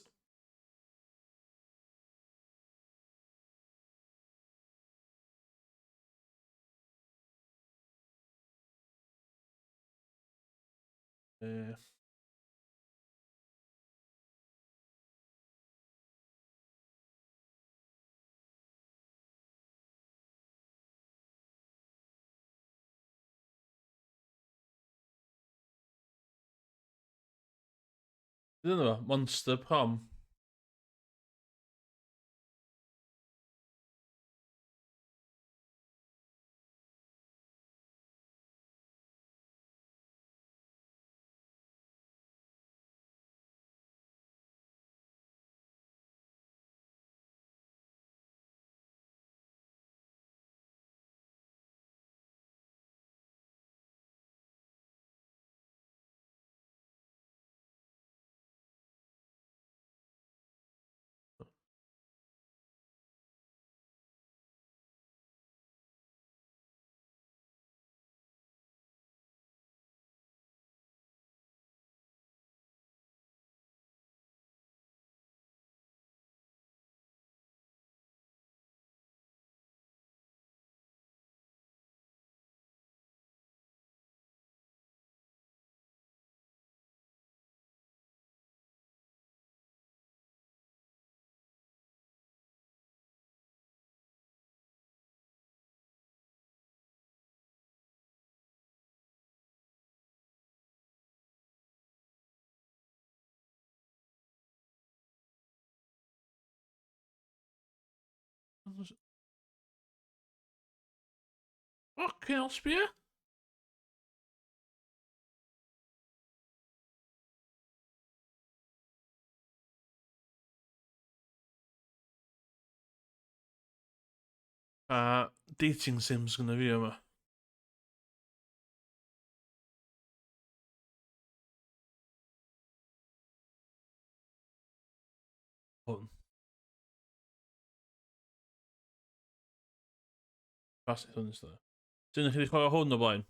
Dyna fo, Monster Prom. Fucking hell, sbia? A dating sims gyda fi yma. Hwn. Pas hwn ystod. Dyn chi wedi chwarae hwn o blaen?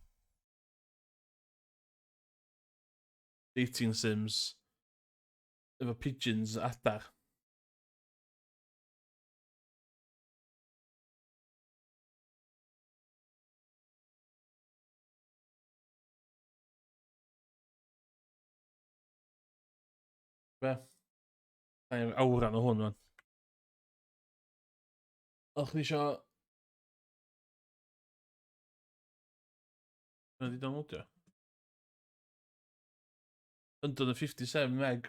Dating sims. Efo pigeons adar. Be? Awran o hwn, man. Och, chi isio... Yna di downloadio. 157 meg.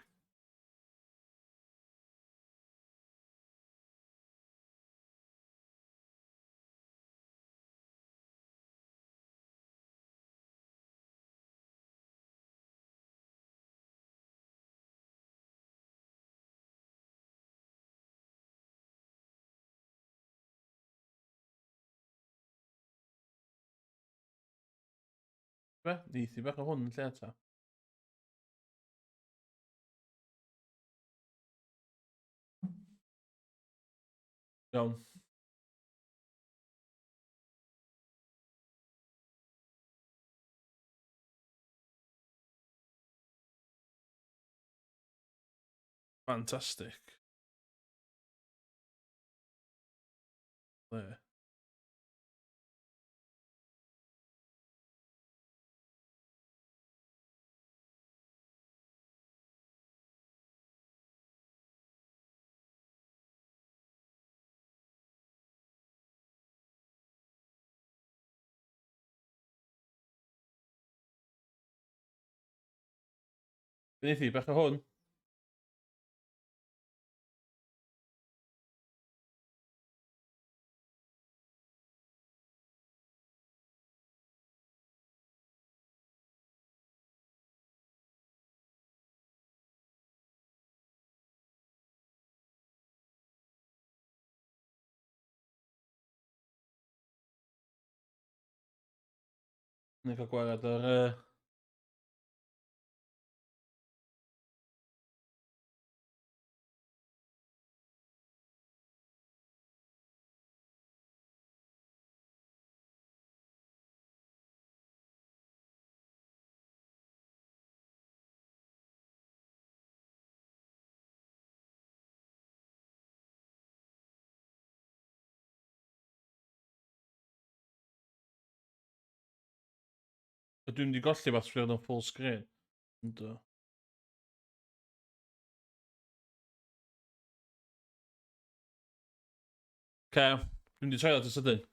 Be? Neith i bach o hwn yn lle ta. Iawn. Fantastic. Le. Be neith i bach o hwn? Ni'n cael gwared ar... Dwi'n di golli fath sydd yn full screen. Ynddo. Dwi'n di troi at y sydyn.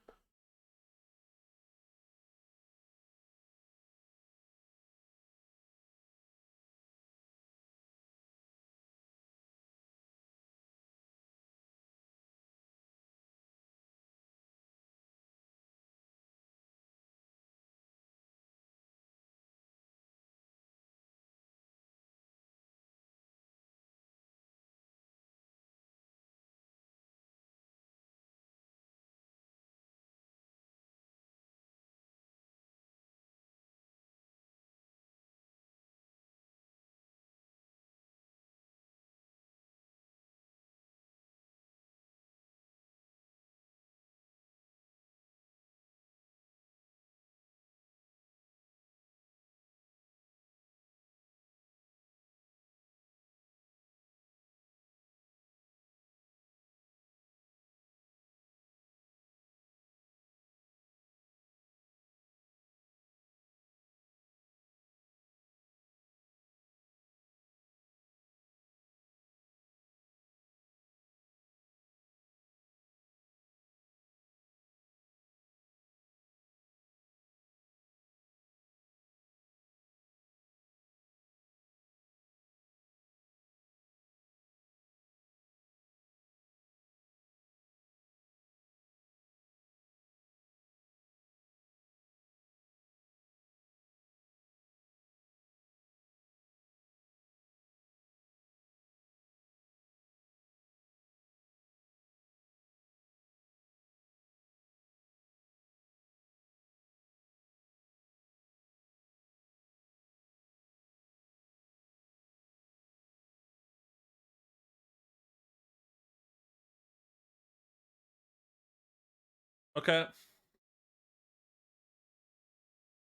Oce.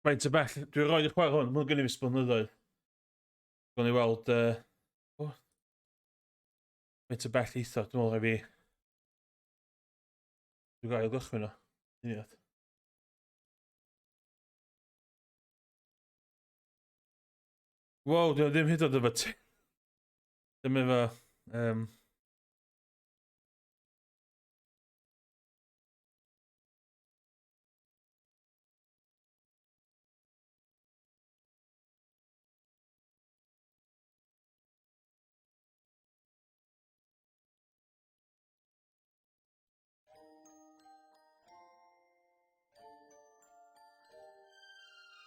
Faint y bell. Dwi'n rhoi i'ch chwarae hwn. Mae'n gen i fi sblynyddoedd. Gwnawn ni weld... Faint y bell eitha. Dwi'n meddwl rhaid fi... Dwi'n gael gychwyn o. Uniad. Wow, dwi'n ddim hyd oed efo ti. Ddim efo...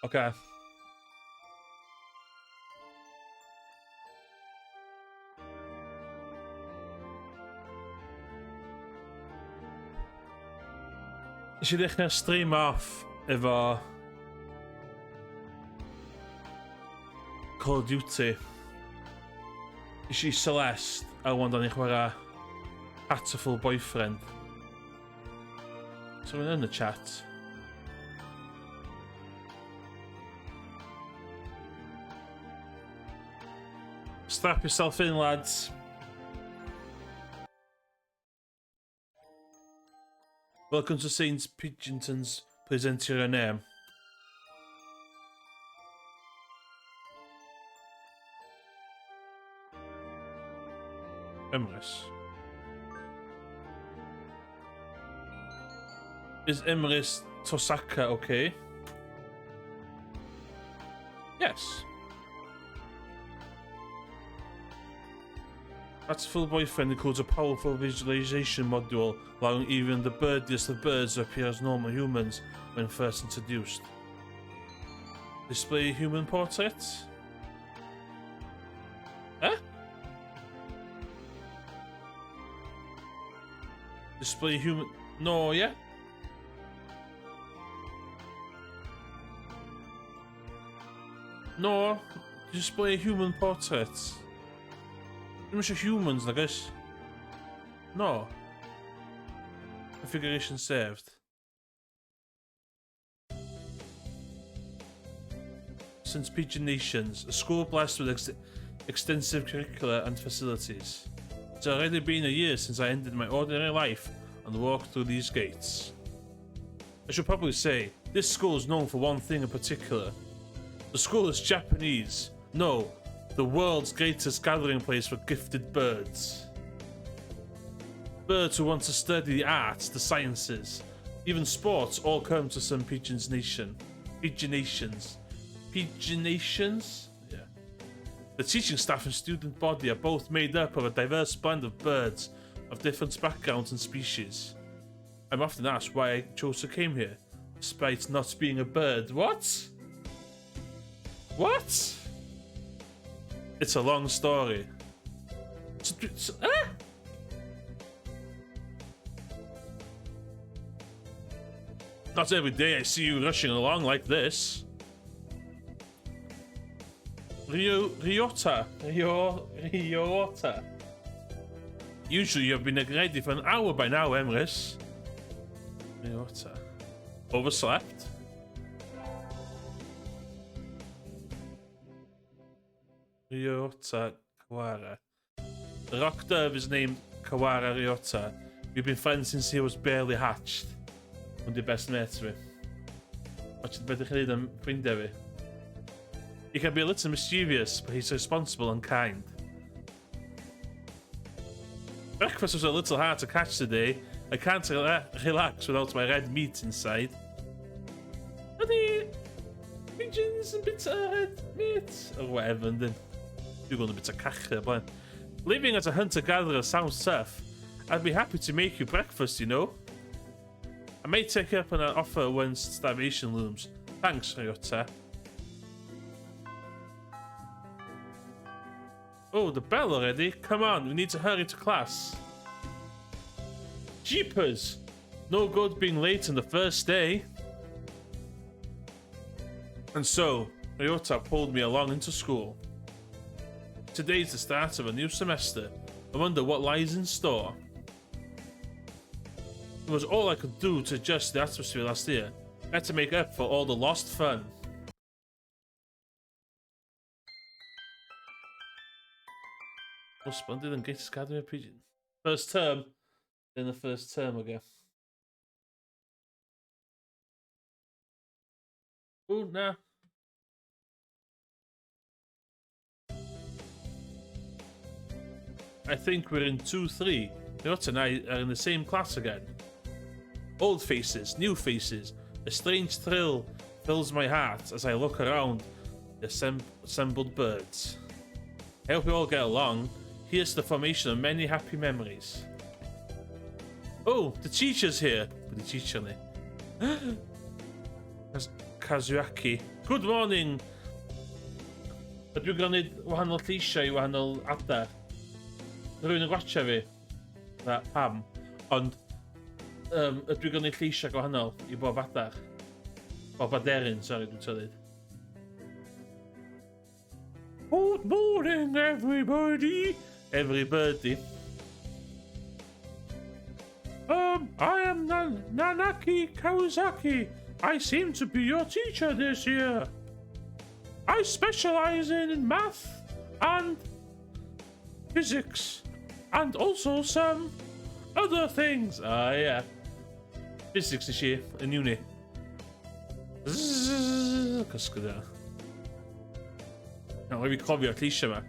Oce. Nes i ddechrau stream off efo Call of Duty. Nes i Celeste a wan da ni chwarae Hatful Boyfriend. So rwy'n yn y chat. Strap yourself in, lads. Welcome to St. Pidgeonton's. Please enter your name. Emrys. Is Emrys Tosaka okay? Yes. Hatful Boyfriend includes a powerful visualization module, allowing even the birdiest of birds to appear as normal humans when first introduced. Display human portraits? Huh? Display human... No, yeah? No, display human portraits. Dim eisiau humans, nagos? No. Configuration saved. Since Pigeon Nations, a school blessed with extensive curricula and facilities. It's already been a year since I ended my ordinary life and walked through these gates. I should probably say, this school is known for one thing in particular. The school is Japanese. No, the world's greatest gathering place for gifted birds. Birds who want to study the arts, the sciences, even sports all come to some Pigeon's Nation. Pigeon Nations. Pigeon Nations? Yeah. The teaching staff and student body are both made up of a diverse blend of birds of different backgrounds and species. I'm often asked why I chose to come here, despite not being a bird. What? What? It's a long story. Not every day I see you rushing along like this. Ryota. Usually you've been ready for an hour by now, Emrys. Ryota. Overslept? Ryota Kawara. The rock dove is named Kawara Ryota. We've been friends since he was barely hatched. One of the best mates fi. Watch the better than ffrindiau fi. He can be a little mischievous, but he's responsible and kind. Breakfast was a little hard to catch today. I can't relax without my red meat inside. Are the pigeons and bits of red meat? Or whatever, and then you're going a bit of cacha, but living as a hunter-gatherer sounds tough. I'd be happy to make you breakfast, you know. I may take up an offer when starvation looms. Thanks, Ryota. Oh, the bell already? Come on, we need to hurry to class. Jeepers! No good being late on the first day. And so, Ryota pulled me along into school. Today's the start of a new semester. I wonder what lies in store. It was all I could do to adjust the atmosphere last year. I had to make up for all the lost fun. Most splendid and greatest academy of Pigeon. First term. In the first term again. Oh, nah. I think we're in 2-3. Ryota and I are in the same class again. Old faces, new faces. A strange thrill fills my heart as I look around the assembled birds. I hope we all get along. Here's the formation of many happy memories. Oh, the teacher's here. The teacher Kazuaki. Good morning. Ydw i'n gwneud wahanol lleisiau i wahanol adar. Rwy'n yn gwachio fi. Pam. Ond ydw i'n gwneud lleisiau gwahanol i bob adar. Bob aderyn, sorry, dwi'n tyddyd. Good morning, everybody. Everybody. I am Nanaki Kawasaki. I seem to be your teacher this year. I specialize in math and physics and also some other things. Yeah. Physics is here in uni. Cysgu da. Nawr fi cofio'r lleisiau yma.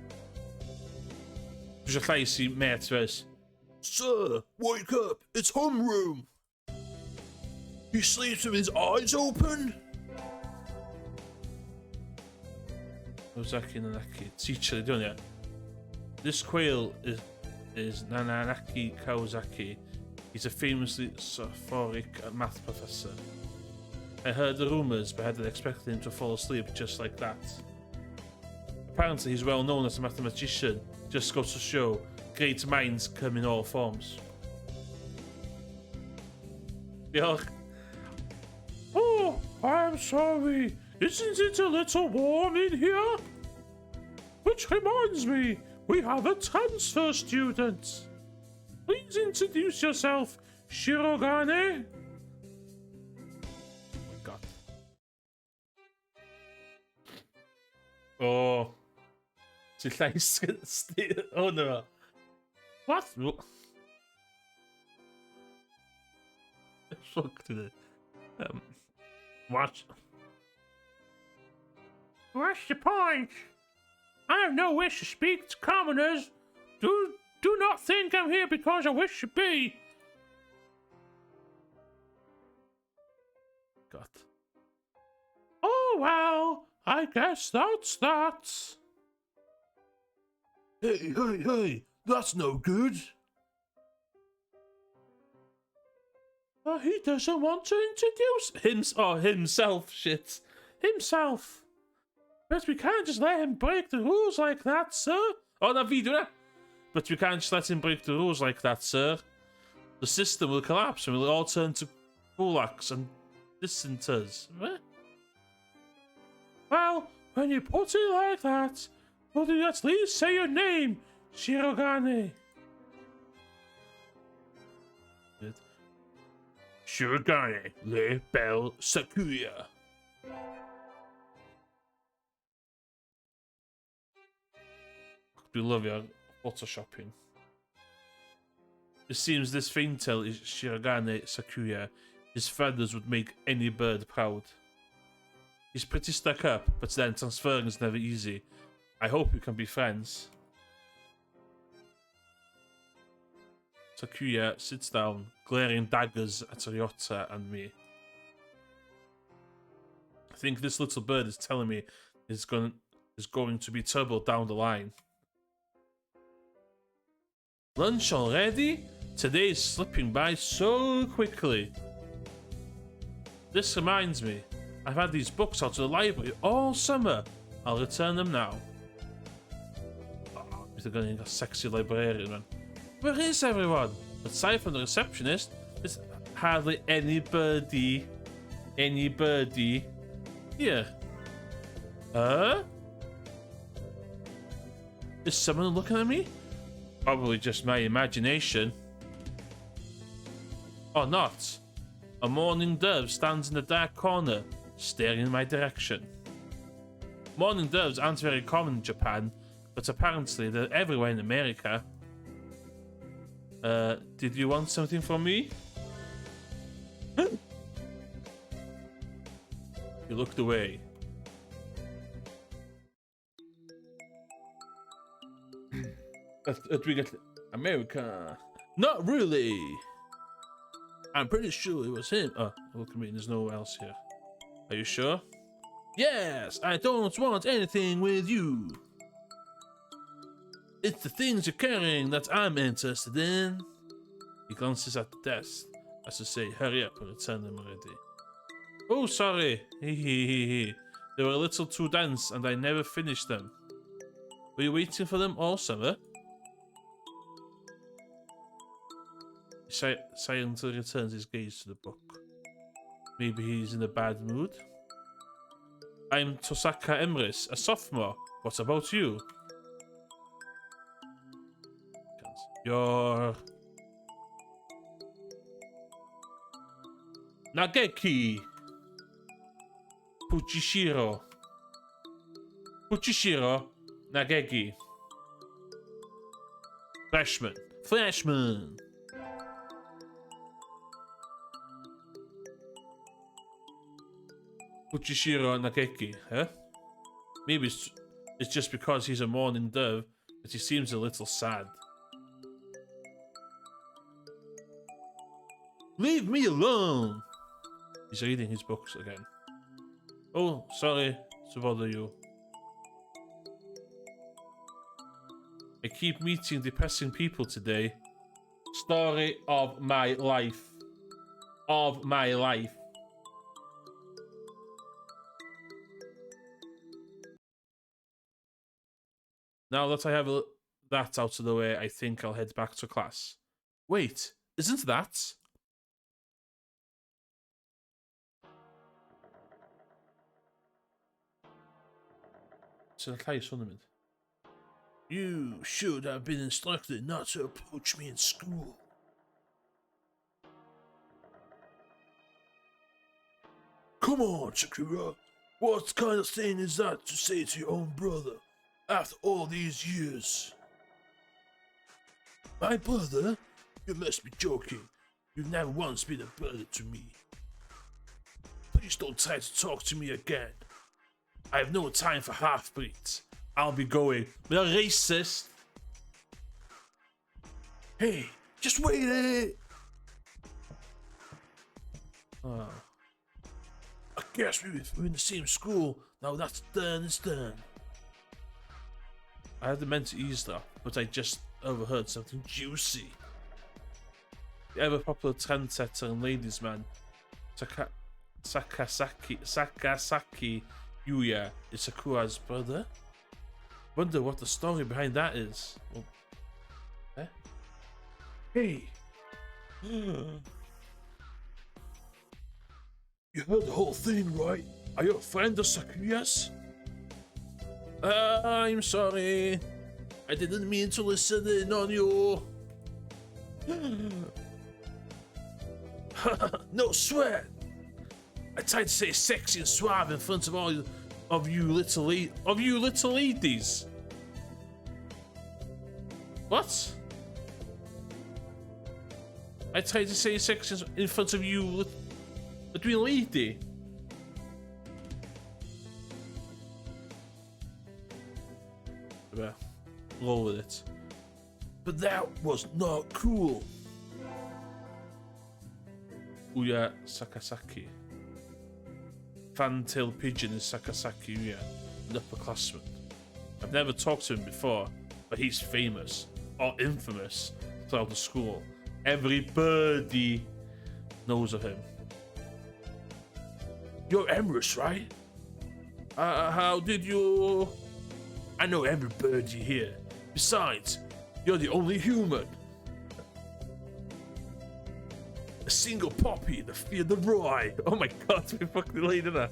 Dwi eisiau llais I met fes. Sir, wake up! It's homeroom! He sleeps with his eyes open? Ozaki Nanaki. Teacher, don't you? This quail is Nanaki Kawasaki. He's a famously sophoric math professor. I heard the rumours, but I hadn't expected him to fall asleep just like that. Apparently, he's well known as a mathematician. Just goes to show, great minds come in all forms. Diolch. Oh, I'm sorry. Isn't it a little warm in here? Which reminds me, we have a transfer student. Please introduce yourself, Shirogane. God. Oh. Ti'n llais... Oh no. What? Fuck to the... What? What's the point? I have no wish to speak to commoners. Do not think I'm here because I wish to be. God. Oh well, I guess that's that. Hey, that's no good. He doesn't want to introduce himself, shit. Himself. But we can't just let him break the rules like that, sir. Oh, that video. But we can't just let him break the rules like that, sir. The system will collapse and we'll all turn to kulaks and dissenters. Eh? Well, when you put it like that, would you at least say your name, Shirogane? Shirogane Le Belle Sakuya. We love your photoshopping. It seems this faintel is Shirogane Sakuya. His feathers would make any bird proud. He's pretty stuck up, but then transferring is never easy. I hope you can be friends. Sakuya sits down, glaring daggers at Ryota and me. I think this little bird is telling me there's going to be trouble down the line. Lunch already? Today is slipping by so quickly. This reminds me, I've had these books out of the library all summer. I'll return them now. Oh, they're going to get a sexy librarian, man. Where is everyone? Aside from the receptionist, there's hardly anybody here. Huh? Is someone looking at me? Probably just my imagination. Or not. A mourning dove stands in the dark corner, staring in my direction. Mourning doves aren't very common in Japan, but apparently they're everywhere in America. Did you want something from me? He looked away. We get America. Not really. I'm pretty sure it was him. Oh, look at me. There's no one else here. Are you sure? Yes. I don't want anything with you. It's the things you're carrying that I'm interested in. He glances at the desk as to say, hurry up and return them already. Oh, sorry. They were a little too dense and I never finished them. Were you waiting for them all summer? He silently returns his gaze to the book. Maybe he's in a bad mood? I'm Tosaka Emrys, a sophomore. What about you? You're... Nageki. Fuchishiro Nageki. Freshman. Fuchishiro Nageki, huh? Maybe it's just because he's a mourning dove that he seems a little sad. Leave me alone! He's reading his books again. Oh, sorry to bother you. I keep meeting depressing people today. Story of my life. Now that I have that out of the way, I think I'll head back to class. Wait, isn't that? sy'n llais hwn yn mynd. You should have been instructed not to approach me in school. Come on, Shakira. What kind of thing is that to say to your own brother after all these years? My brother? You must be joking. You've never once been a brother to me. Please don't try to talk to me again. I have no time for half-breeds. I'll be going. But a racist. Hey, just wait it. Oh. I guess we're in the same school. Now that's done, it's done. I had meant to eavesdrop, but I just overheard something juicy. The ever popular trendsetter and ladies' man, Sakasaki Yuya is Sakura's brother. Wonder what the story behind that is. Well, Hey. You heard the whole thing, right? Are you a friend of Sakura's? I'm sorry. I didn't mean to listen in on you. No sweat. I tried to say sexy and suave in front of all of you little ladies. What? I tried to say sexy in front of you between lady. Well, roll with it. But that was not cool. Uya Sakasaki. Fantail Pigeon is Sakasaki Uya, an upperclassman. I've never talked to him before, but he's famous, or infamous, throughout the school. Everybody knows of him. You're Emrys, right? How did you... I know everybody here. Besides, you're the only human. A single poppy in the field of Roy. Oh my god, we fucking laid in that.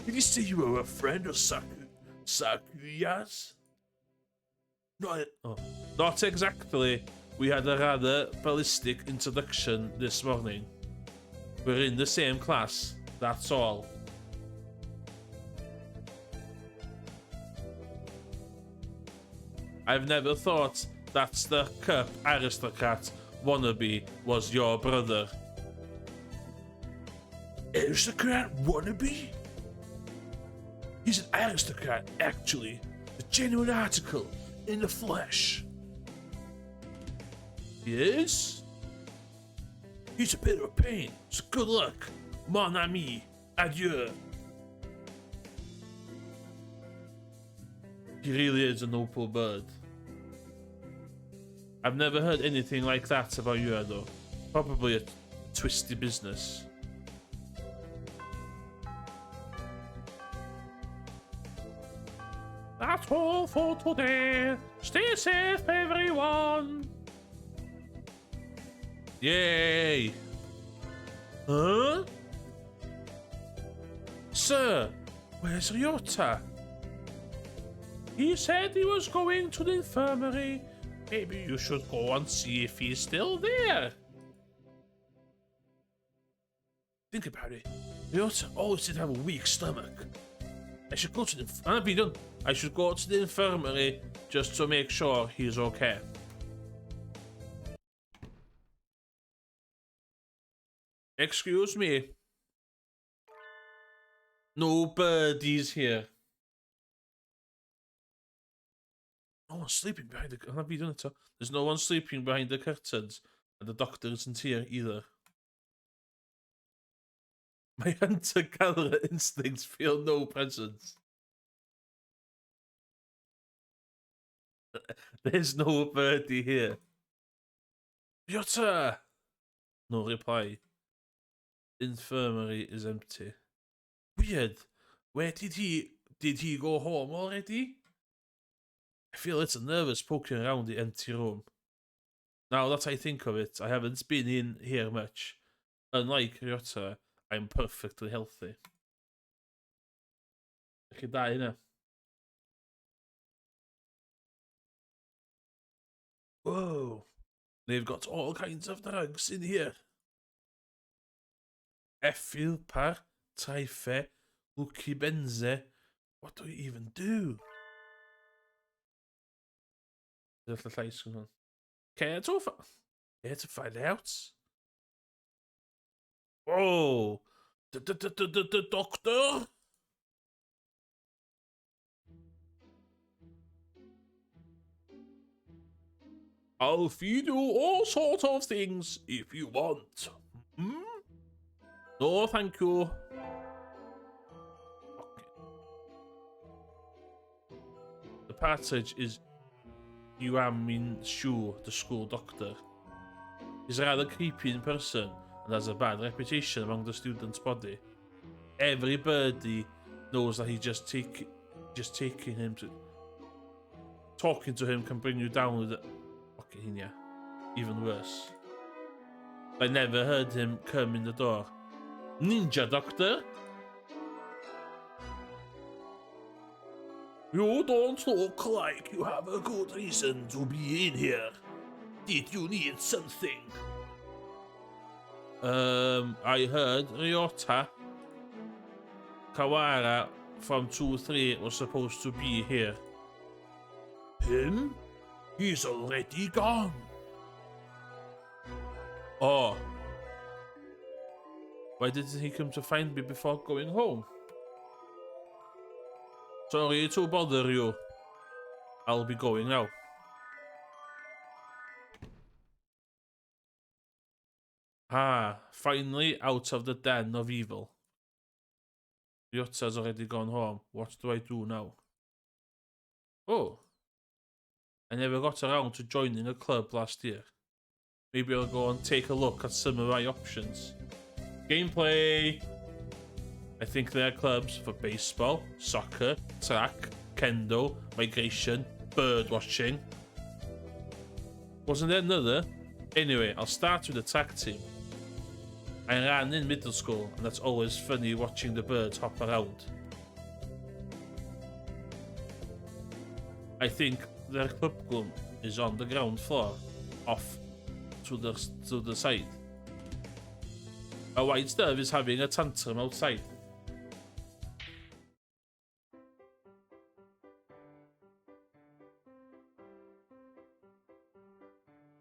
Did you say you were a friend of Sakura's? Not exactly. We had a rather ballistic introduction this morning. We're in the same class, that's all. I've never thought that the cup aristocrat wannabe was your brother. Aristocrat wannabe? He's an aristocrat, actually. A genuine article in the flesh. He is? He's a bit of a pain, so good luck, mon ami. Adieu. He really is a noble bird. I've never heard anything like that about you, though. Probably a twisty business. That's all for today. Stay safe, everyone. Yay. Huh? Sir, where's Ryota? He said he was going to the infirmary. Maybe you should go and see if he's still there. Think about it. Ryota always did have a weak stomach. I should go to the I should go to the infirmary just to make sure he's okay. Excuse me. No birdies here. No one's sleeping behind the... Have you done it? There's no one sleeping behind the curtains, and the doctor isn't here either. My hunter-gatherer instincts feel no presence. There's no birdie here. Ryota! No reply. Infirmary is empty. Weird. Where did he go home already? I feel it's a nervous poking around the empty room. Now that I think of it, I haven't been in here much. Unlike Ryota, I'm perfectly healthy. I could die, innit? Whoa. They've got all kinds of drugs in here. Ethyl par, trife, benze. What do we even do? Care to find out? Whoa! The doctor? I'll feed you all sorts of things if you want. Hmm? No, thank you. Okay. The passage is Yuamin Shu, the school doctor. He's a rather creepy in person and has a bad reputation among the students' body. Everybody knows that he's just taking him to... Talking to him can bring you down with it. Okay, yeah. Even worse. I never heard him come in the door. Ninja doctor? You don't look like you have a good reason to be in here. Did you need something? I heard Ryota Kawara from 2-3 was supposed to be here. Him? He's already gone. Oh. Why didn't he come to find me before going home? Sorry to bother you. I'll be going now. Ah, finally out of the den of evil. Ryotza's already gone home. What do I do now? Oh. I never got around to joining a club last year. Maybe I'll go and take a look at some of my options. Gameplay! I think there are clubs for baseball, soccer, track, kendo, migration, bird watching. Wasn't there another? Anyway, I'll start with the track team. I ran in middle school, and that's always funny watching the birds hop around. I think their club room is on the ground floor, off to the side. A white dove is having a tantrum outside.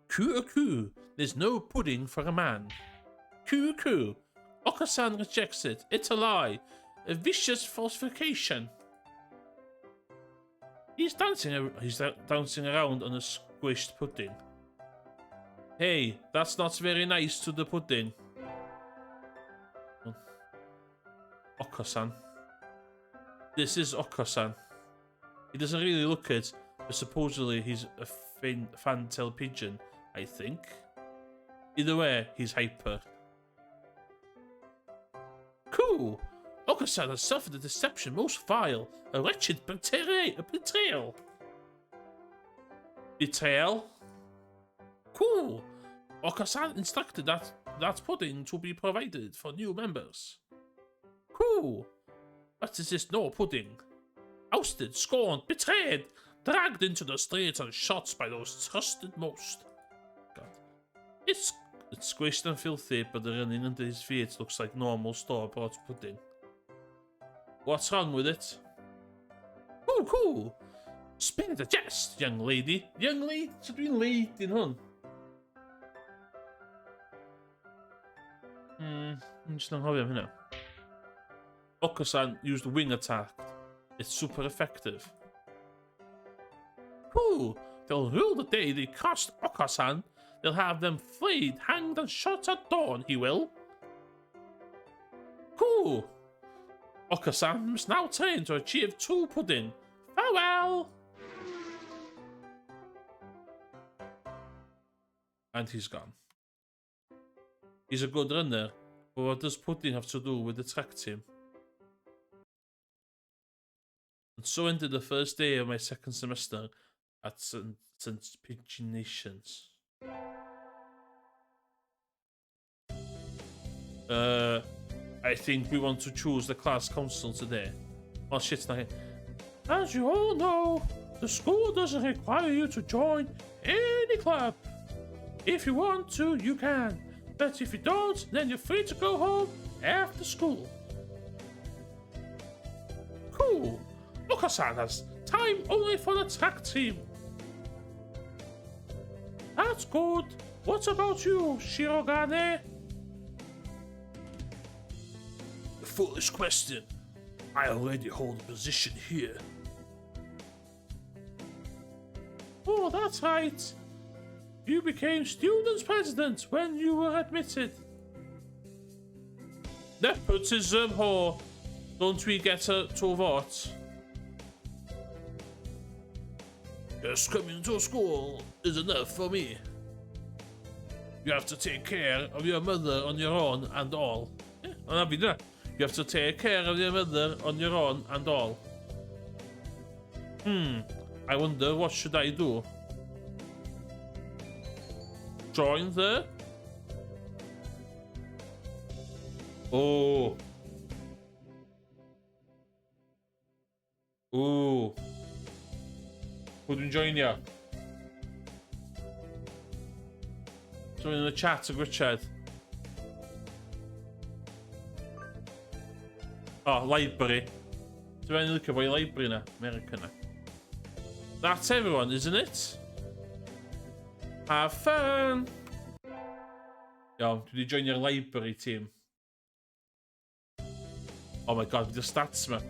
Coo, there's no pudding for a man. Coo, Okasan rejects it. It's a lie. A vicious falsification. He's dancing around on a squished pudding. Hey, that's not very nice to the pudding. Okasan. This is Okasan. He doesn't really look it, but supposedly he's a fantail pigeon, I think. Either way, he's hyper. Cool! Okasan has suffered a deception most vile, a wretched betrayal. Betrayal? Cool! Okasan instructed that pudding to be provided for new members. Cool! But is this no pudding? Ousted, scorned, betrayed, dragged into the streets and shot by those trusted most. God. It's squished and filthy, but the running under his feet looks like normal store-bought pudding. What's wrong with it? Cool! Spare the jest, young lady. Young lady? Should be late in hun. Just don't have him now. Okasan used wing attack. It's super effective. Cool! They'll rule the day they crossed Okasan. They'll have them flayed, hanged, and shot at dawn, he will. Cool! Okasan must now train to achieve 2 pudding. Farewell! And he's gone. He's a good runner, but what does pudding have to do with the track team? And so ended the first day of my second semester at St. Paginations. I think we want to choose the class council today. Oh shit, not here. As you all know, the school doesn't require you to join any any club. If you want to, you can. But if you don't, then you're free to go home after school. Cool. Look, Asanas. Time only for the track team. That's good. What about you, Shirogane? A foolish question. I already hold a position here. Oh, that's right. You became students' president when you were admitted. Nepotism, whore. Don't we get to vote? Just coming to school is enough for me. You have to take care of your mother on your own and all. Yeah, you have to take care of your mother on your own and all. I wonder what should I do? Join the... Oh. Ooh. Couldn't join ya. Someone in the chat, Richard. Oh, library. So when you look at my library now, American. That's everyone, isn't it? Have fun! Yo, did you join your library team? Oh my god, the stats, man.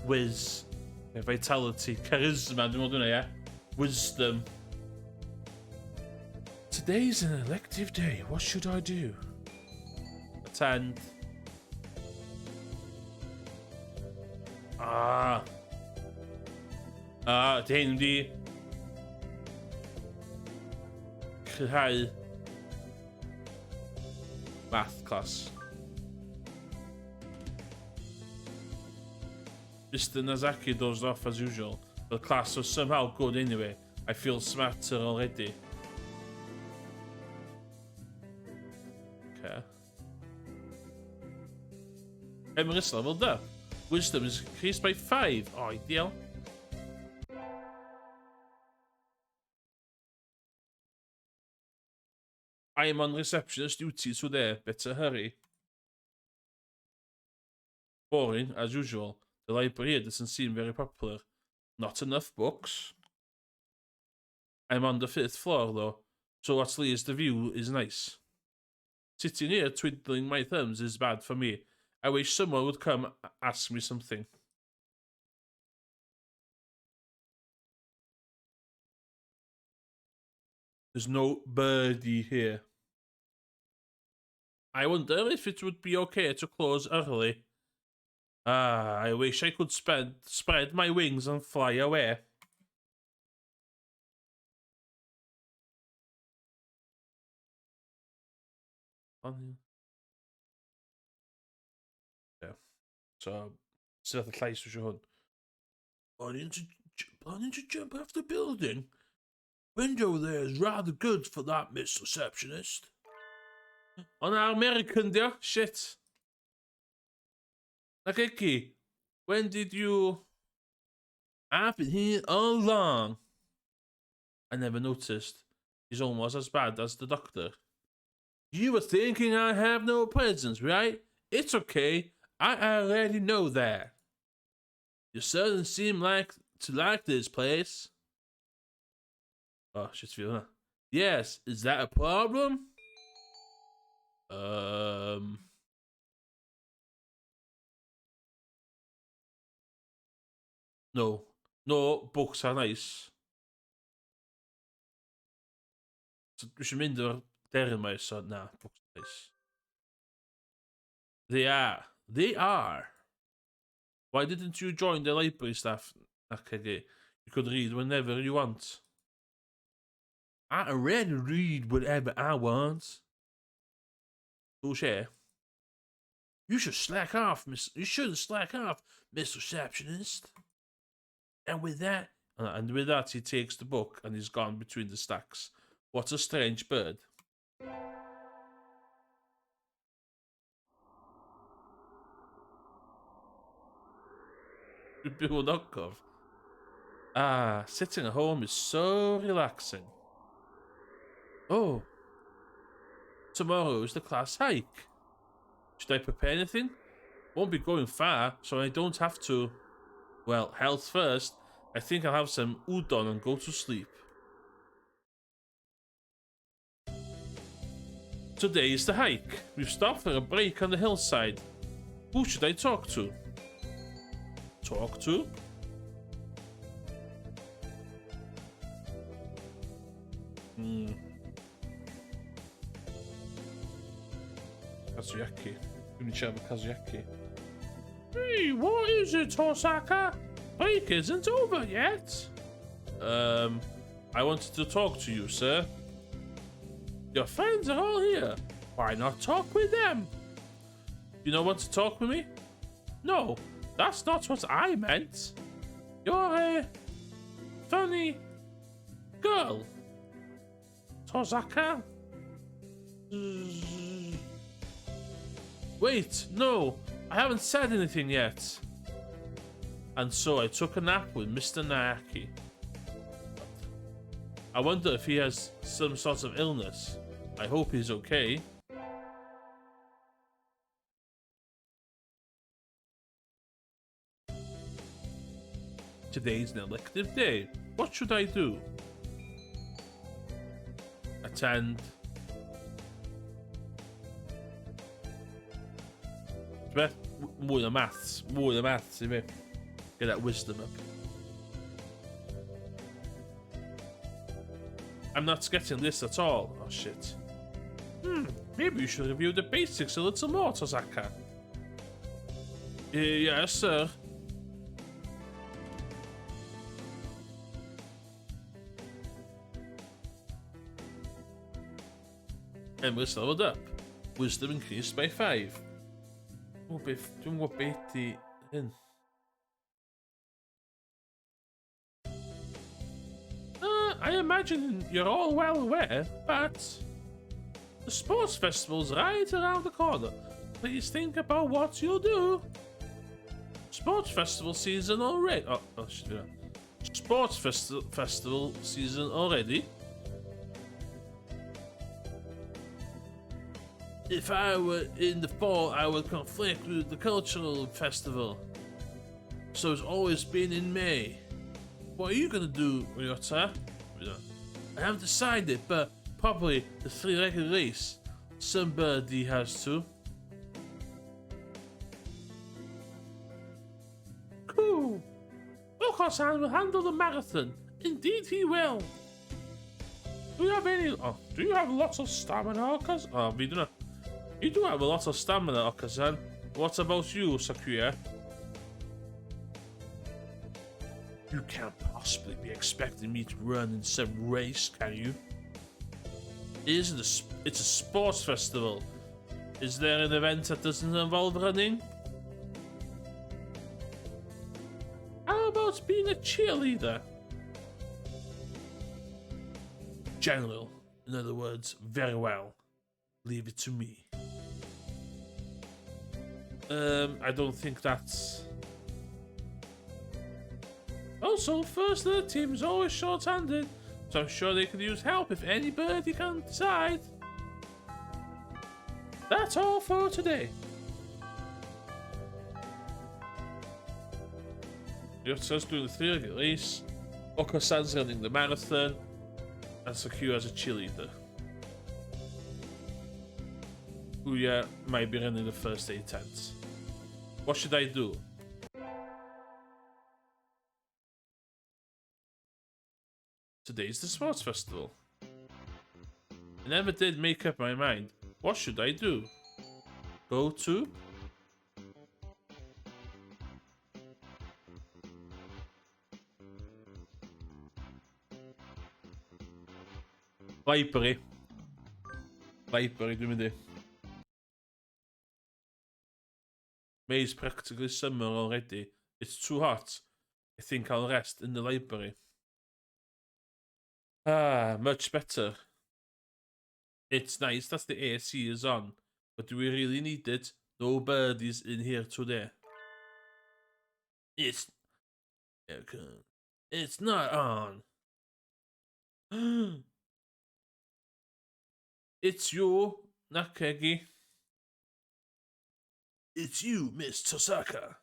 Whiz. Vitality, charisma, don't know, yeah? Wisdom. Today's an elective day. What should I do? Attend. Det är hindi. Hi. Math class. Mr. Nazaki dozed off as usual. The class was somehow good anyway. I feel smarter already. Okay. Emrys leveled up. Wisdom is increased by 5. Oh, ideal. I am on receptionist duty today. Better hurry. Boring, as usual. The library here doesn't seem very popular. Not enough books. I'm on the 5th floor though, so at least the view is nice. Sitting here twiddling my thumbs is bad for me. I wish someone would come ask me something. There's no birdie here. I wonder if it would be okay to close early. I wish I could spread my wings and fly away. Yeah. So, sef y llais o hwn. Planning to jump off the building? Window there is rather good for that, Miss Receptionist. On our American there? Shit. Nakeki, when did you... I've been here all along. I never noticed. He's almost as bad as the doctor. You were thinking I have no presence, right? It's okay. I already know that. You certainly seem to like this place. Oh, shit's feeling that. Yes, is that a problem? No. No, books are nice. So we should mind the term, so nah, books are nice. They are. They are. Why didn't you join the library staff? Okay, you could read whenever you want. I already read whatever I want. Touché. You should slack off, Miss. You shouldn't slack off, Miss Receptionist. And with that, he takes the book and is gone between the stacks. What a strange bird. People knockoff. Ah, sitting at home is so relaxing. Oh, tomorrow is the class hike. Should I prepare anything? Won't be going far, so I don't have to. Well, health first. I think I'll have some udon and go to sleep. Today is the hike. We've stopped for a break on the hillside. Who should I talk to? Talk to? Kazuyaki. Give me a chat with Kazuyaki. Hey, what is it, Osaka? Break isn't over yet. I wanted to talk to you, sir. Your friends are all here. Why not talk with them? You don't want to talk with me? No, that's not what I meant. You're a funny girl. Tozaka? Wait, no, I haven't said anything yet. And so I took a nap with Mr. Naaki. I wonder if he has some sort of illness. I hope he's okay. Today's an elective day. What should I do? Attend. More the maths, you mean? Get that wisdom up. I'm not getting this at all. Oh shit. Maybe you should review the basics a little more, Tozaka. Yes, sir. Emrys leveled up. Wisdom increased by 5. Dwi'n gwybod beth di hyn. I imagine you're all well aware, but the sports festival's right around the corner. Please think about what you'll do. Sports festival season already. Oh shit. Sports festival season already. If I were in the fall, I would conflict with the cultural festival. So it's always been in May. What are you gonna do, Ryota? I haven't decided, but probably the 3-legged race. Somebody has to. Cool. Okosan will handle the marathon. Indeed he will. Do you have any... Oh, do you have lots of stamina, Okosan? Oh, we do not. You do have a lot of stamina, Okosan. What about you, Sakuya? You can't possibly be expecting me to run in some race, can you? It's a sports festival. Is there an event that doesn't involve running? How about being a cheerleader? General, in other words, very well. Leave it to me. I don't think that's... Also, first of the team is always short-handed, so I'm sure they could use help if anybody can decide. That's all for today. Yota's doing the 3-legged race, Okosan's running the marathon, and Sakura's a cheerleader. Uya might be running the first aid tent. What should I do? Today's the sports festival. I never did make up my mind. What should I do? Go to? Library. Library, doen we dit. May's practically summer already. It's too hot. I think I'll rest in the library. Ah, much better. It's nice that the AC is on, but do we really need it? Nobody's in here today. It's... It's not on. It's you, not Kegi. It's you, Miss Tosaka.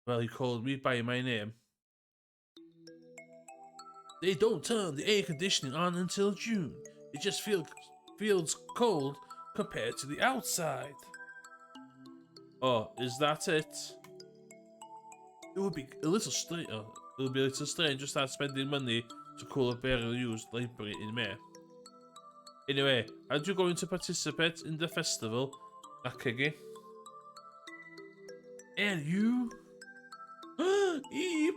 Well, he called me by my name. They don't turn the air conditioning on until June. It just feels cold compared to the outside. Oh, is that it? It would be a little strange. It would be a little strange to start spending money to cool a barely used library in May. Anyway, aren't you going to participate in the festival, Akagi? And you? Eep!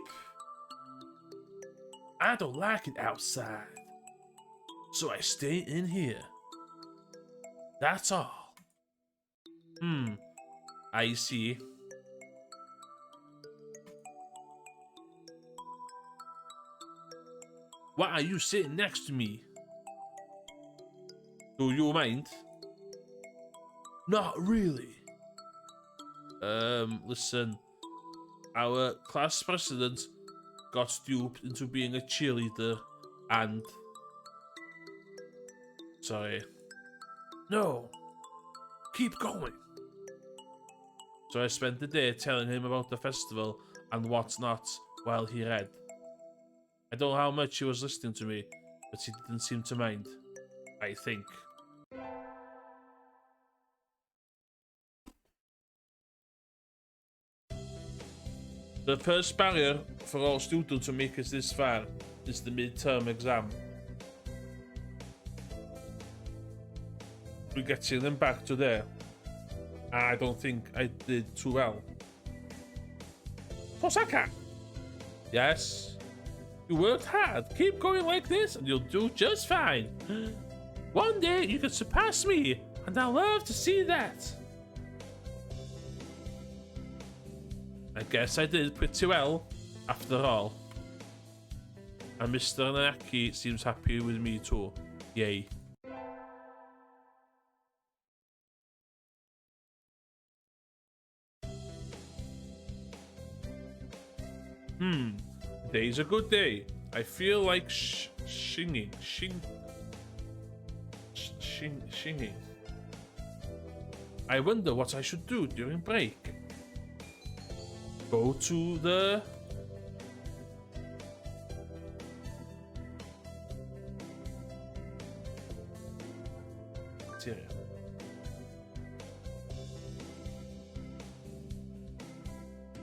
I don't like it outside, so I stay in here. That's all. I see. Why are you sitting next to me? Do you mind? Not really. Listen. Our class president got duped into being a cheerleader and... Sorry. No. Keep going. So I spent the day telling him about the festival and what's not while he read. I don't know how much he was listening to me, but he didn't seem to mind, I think. The first barrier for all students to make it this far is the midterm exam. We're getting them back today. I don't think I did too well. Tosaka! Yes? You worked hard. Keep going like this and you'll do just fine. One day you can surpass me, and I'd love to see that. I guess I did pretty well, after all. And Mr. Nanaki seems happy with me too. Yay. Today's a good day. I feel like singing. I wonder what I should do during break. Go to the... Cafeteria.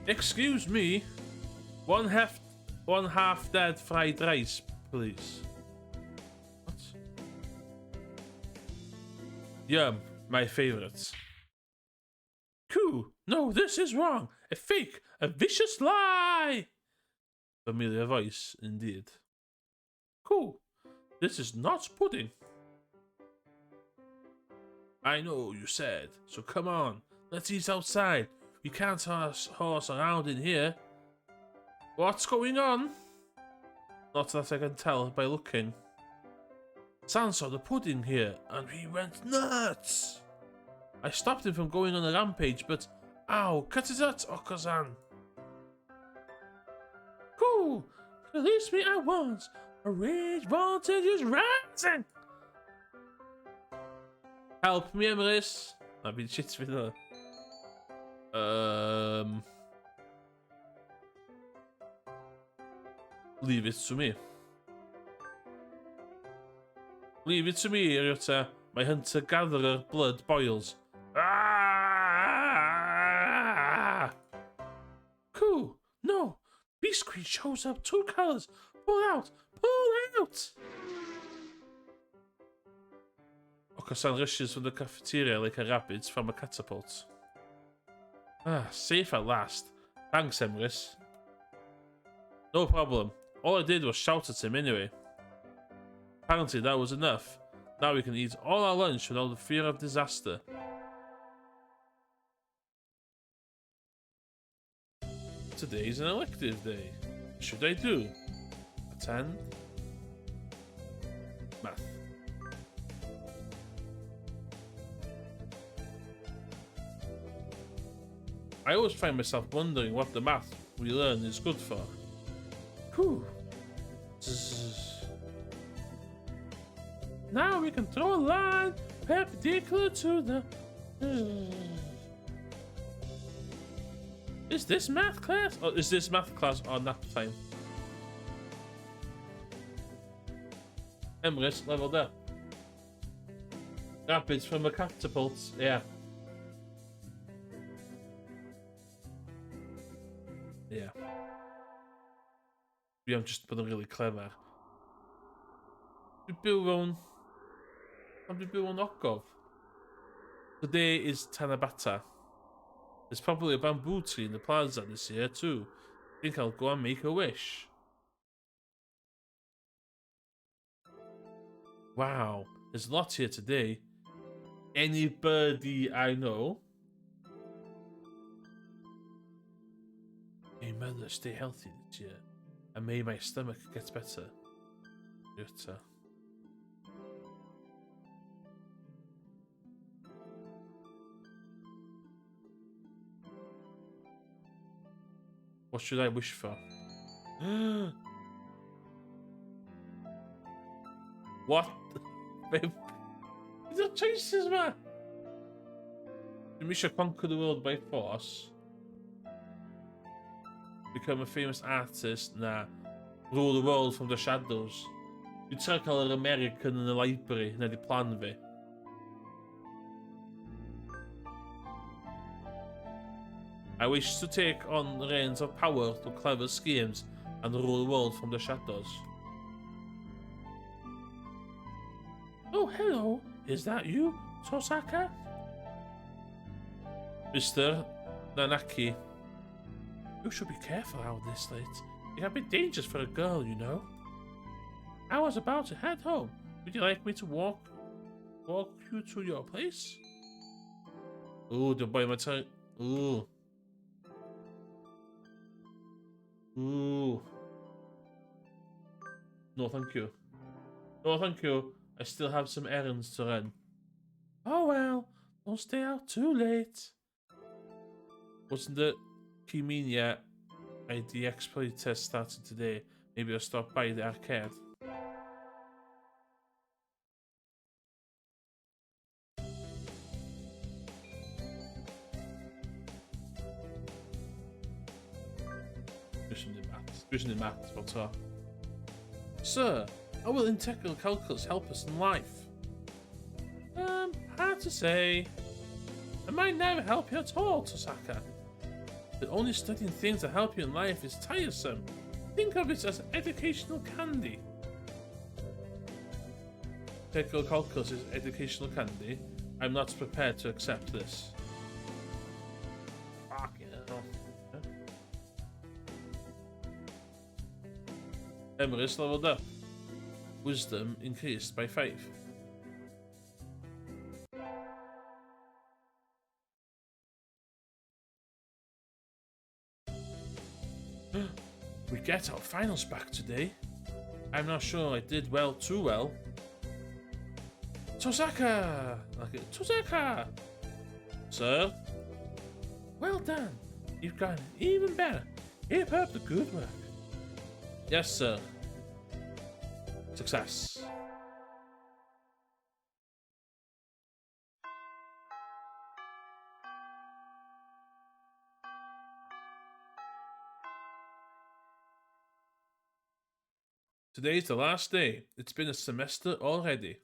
Excuse me. One half dead fried rice, please. What? Yum, my favorites. Cool. No, this is wrong. A fake. A vicious lie. Familiar voice, indeed. Cool. This is not pudding. I know you said, so come on. Let's eat outside. We can't horse around in here. What's going on? Not that I can tell by looking. San saw the pudding here, and he went nuts. I stopped him from going on a rampage, but... Ow, cut it out, Okazan. Cool. Release me at once. A rage voltage is rising. Help me, Emrys. I've been shit with her. Leave it to me. Leave it to me, Ryota. My hunter-gatherer blood boils. Ah! Cool. No. Beast Queen shows up. 2 colors. Pull out. Pull out. Okasan rushes from the cafeteria like a rabbit from a catapult. Ah, safe at last. Thanks, Emrys. No problem. All I did was shout at him anyway. Apparently that was enough. Now we can eat all our lunch without the fear of disaster. Today is an elective day. What should I do? Attend? Math. I always find myself wondering what the math we learn is good for. Whew. Zzz. Now we can throw a line perpendicular to the... Is this math class? Or is this math class or nap time? Emrys leveled up. Rapids from a catapult, yeah. Yeah. We have just been really clever. How did we knock off? Today is Tanabata. There's probably a bamboo tree in the plaza this year too. I think I'll go and make a wish. Wow, there's a lot here today. Anybody I know? May mother stay healthy this year, and may my stomach get better. Jutta. What should I wish for? What? These are choices, man. We should conquer the world by force. Become a famous artist. Nah. Rule the world from the shadows. You trek al yr American yn y library na di plan fi. I wish to take on the reins of power through clever schemes and rule the world from the shadows. Oh, hello. Is that you, Tosaka? Mr. Nanaki. You should be careful out this late. It can be dangerous for a girl, you know. I was about to head home. Would you like me to walk you to your place? Ooh, don't buy my time. Ooh. Ooh. No, thank you. No, thank you. I still have some errands to run. Oh well, don't stay out too late. Wasn't the Kiminia ID exploit test started today? Maybe I'll stop by the arcade. Vision in maths, what's up? Sir, how will integral calculus help us in life? Hard to say. It might never help you at all, Tosaka. But only studying things that help you in life is tiresome. Think of it as educational candy. Integral calculus is educational candy. I'm not prepared to accept this. Fucking hell. Emrys leveled up. Wisdom increased by 5. We get our finals back today. I'm not sure I did too well. Tosaka! Okay, Tosaka! Sir? Well done. You've gotten even better. Keep up the good work. Yes, sir. Success. Today's the last day. It's been a semester already.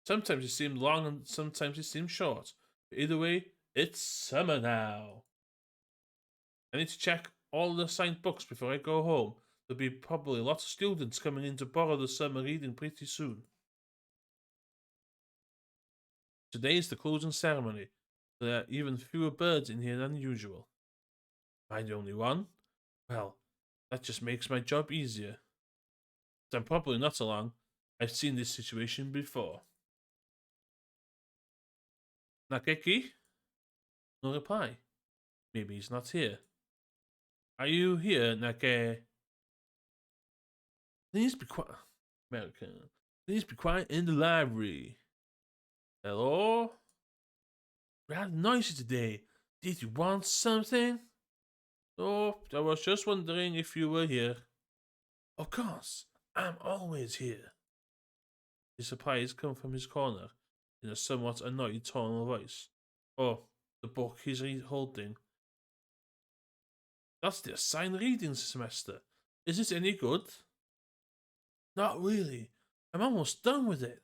Sometimes it seemed long and sometimes it seemed short. But either way, it's summer now. I need to check all the assigned books before I go home. There'll be probably a lot of students coming in to borrow the summer reading pretty soon. Today is the closing ceremony. There are even fewer birds in here than usual. Am I the only one? Well, that just makes my job easier. But I'm probably not alone. I've seen this situation before. Nakeki? No reply. Maybe he's not here. Are you here, Nake? Please be quiet. American. Please be quiet in the library. Hello? Rather noisy today. Did you want something? Oh, I was just wondering if you were here. Of course, I'm always here. His replies come from his corner in a somewhat annoyed tone of voice. Oh, the book he's holding. That's the assigned reading semester. Is it any good? Not really. I'm almost done with it.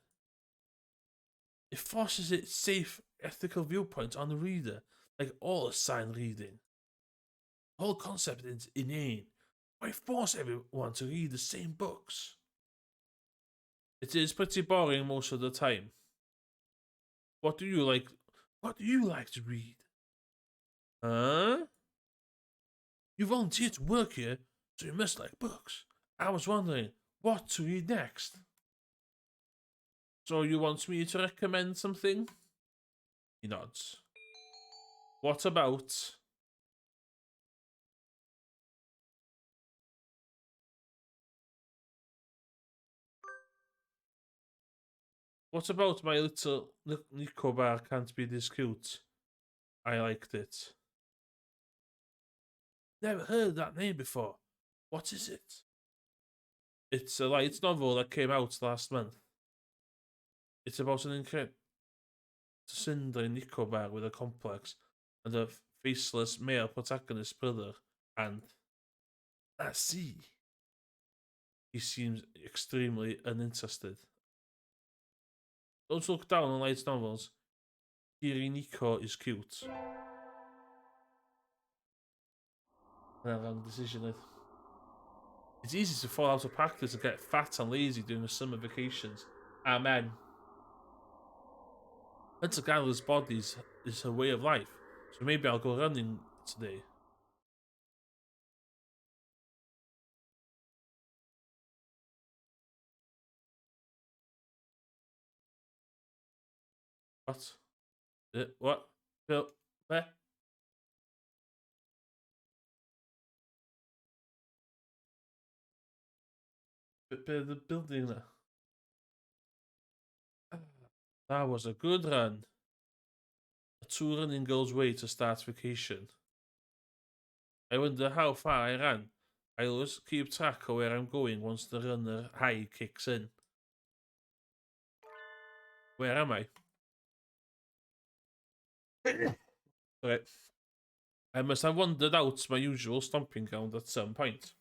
It forces its safe, ethical viewpoint on the reader, like all assigned reading. The whole concept is inane. Why force everyone to read the same books? It is pretty boring most of the time. What do you like? What do you like to read? Huh? You volunteered to work here, so you must like books. I was wondering what to read next. So you want me to recommend something? He nods. What about... What about my little Nicobar can't be this cute? I liked it. Never heard that name before. What is it? It's a light novel that came out last month. It's about an incredible Cinder in Nicobar with a complex and a faceless male protagonist brother, and I see. He seems extremely uninterested. Don't look down on light novels. Nico is cute. A wrong decision. It's easy to fall out of practice and get fat and lazy during the summer vacations. Amen. Hunter gatherers bodies is a way of life, so maybe I'll go running today. What? What? Bill? Where? The building there. That was a good run. A 2 running girls' way to start vacation. I wonder how far I ran. I always keep track of where I'm going once the runner high kicks in. Where am I? Right. I must have wandered out my usual stomping ground at some point.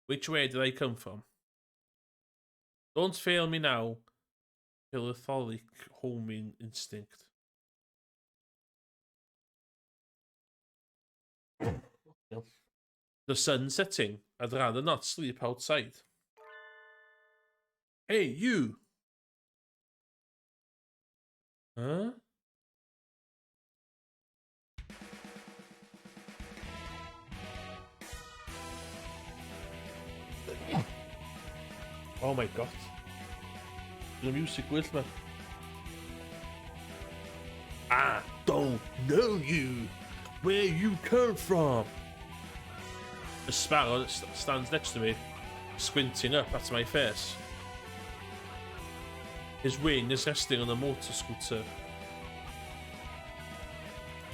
Which way did I come from? Don't fail me now. Philanthropic homing instinct. The sun's setting. I'd rather not sleep outside. Hey, you! Huh? Oh my god. The music with me. I don't know you. Where you come from? The sparrow that stands next to me, squinting up at my face. His wing is resting on a motor scooter.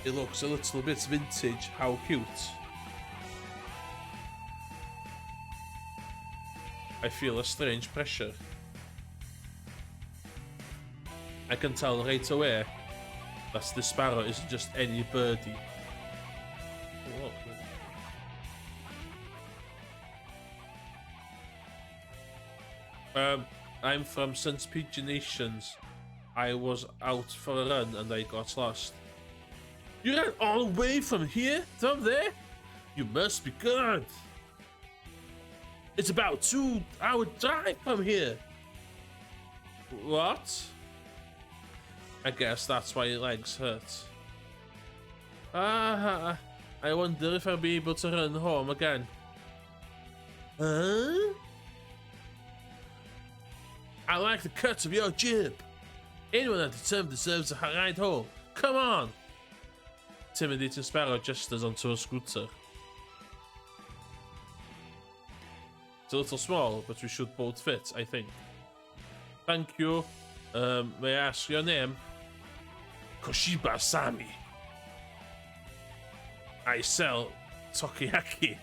It looks a little bit vintage. How cute. I feel a strange pressure. I can tell right away that the sparrow isn't just any birdie. I'm from St. Pigeon Nations. I was out for a run and I got lost. You ran all the way from here to up there? You must be good. It's about 2-hour drive from here. What? I guess that's why your legs hurt. I wonder if I'll be able to run home again. Huh? I like the cut of your jib. Anyone at the term deserves a ride home. Come on! Intimidating sparrow gestures onto a scooter. It's a little small, but we should both fit, I think. Thank you. May I ask your name? Koshiba Sami. I sell takoyaki.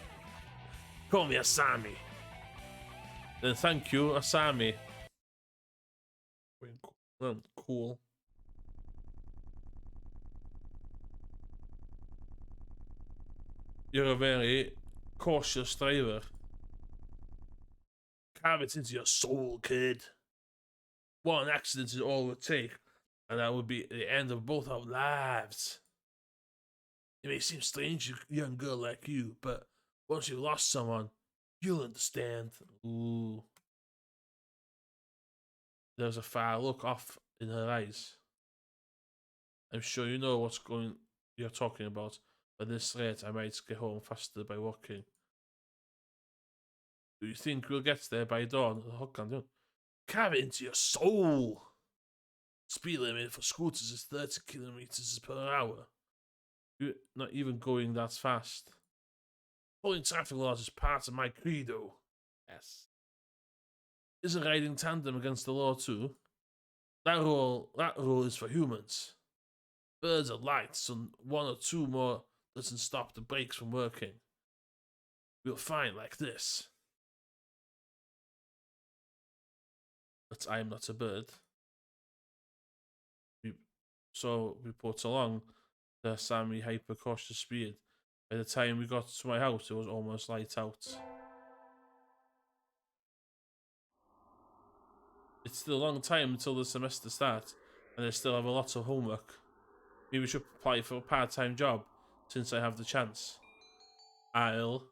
Call me Asami. Then thank you, Asami. Cool. You're a very cautious driver. Carve it into your soul, kid. One accident is all it would take, and that would be the end of both our lives. It may seem strange, a young girl like you, but once you've lost someone, you'll understand. Ooh. There's a fire look off in her eyes. I'm sure you know you're talking about. At this rate, I might get home faster by walking. Do you think we'll get there by dawn? Oh, can do. Carve it into your soul. Speed limit for scooters is 30 kilometers per hour. You're not even going that fast. Following traffic laws is part of my credo. Yes. Isn't riding tandem against the law too? That rule is for humans. Birds are light, so one or two more doesn't stop the brakes from working. We'll find like this. But I am not a bird. So we put along the Sammy hyper cautious speed. By the time we got to my house, it was almost light out. It's still a long time until the semester starts, and I still have a lot of homework. Maybe we should apply for a part-time job, since I have the chance. I'll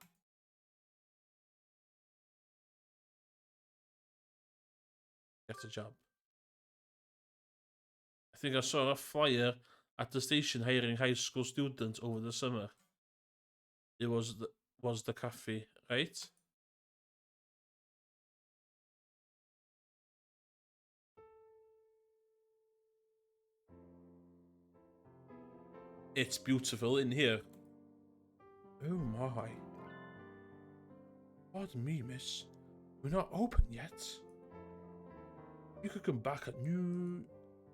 get a job. I think I saw a flyer at the station hiring high school students over the summer. It was the cafe, right? It's beautiful in here. Oh my. Pardon me, miss. We're not open yet. You could come back at noon.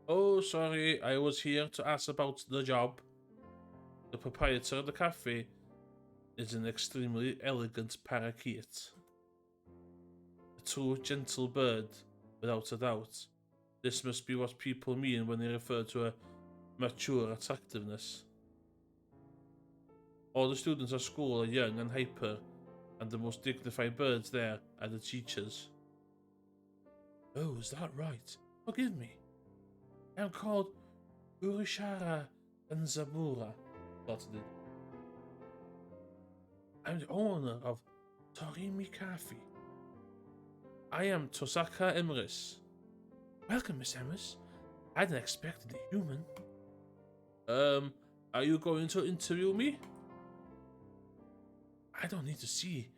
Oh, sorry. I was here to ask about the job. The proprietor of the cafe is an extremely elegant parakeet. A true gentle bird, without a doubt. This must be what people mean when they refer to a mature attractiveness. All the students at school are young and hyper, and the most dignified birds there are the teachers. Oh, is that right? Forgive me. I'm called Urishara Nzabura. I'm the owner of Torimi Cafe. I am Tosaka Emrys. Welcome, Miss Emrys. I didn't expect a human. Are you going to interview me? I don't need to see.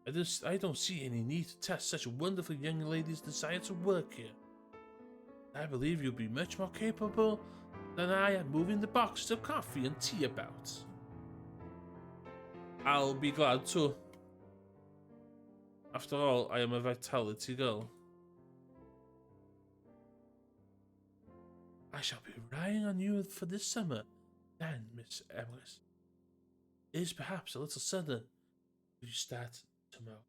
I don't see any need to test such a wonderful young lady's desire to work here. I believe you'll be much more capable than I at moving the boxes of coffee and tea about. I'll be glad to. After all, I am a vitality girl. I shall be relying on you for this summer, then, Miss Emrys. It is perhaps a little sudden. Will you start tomorrow?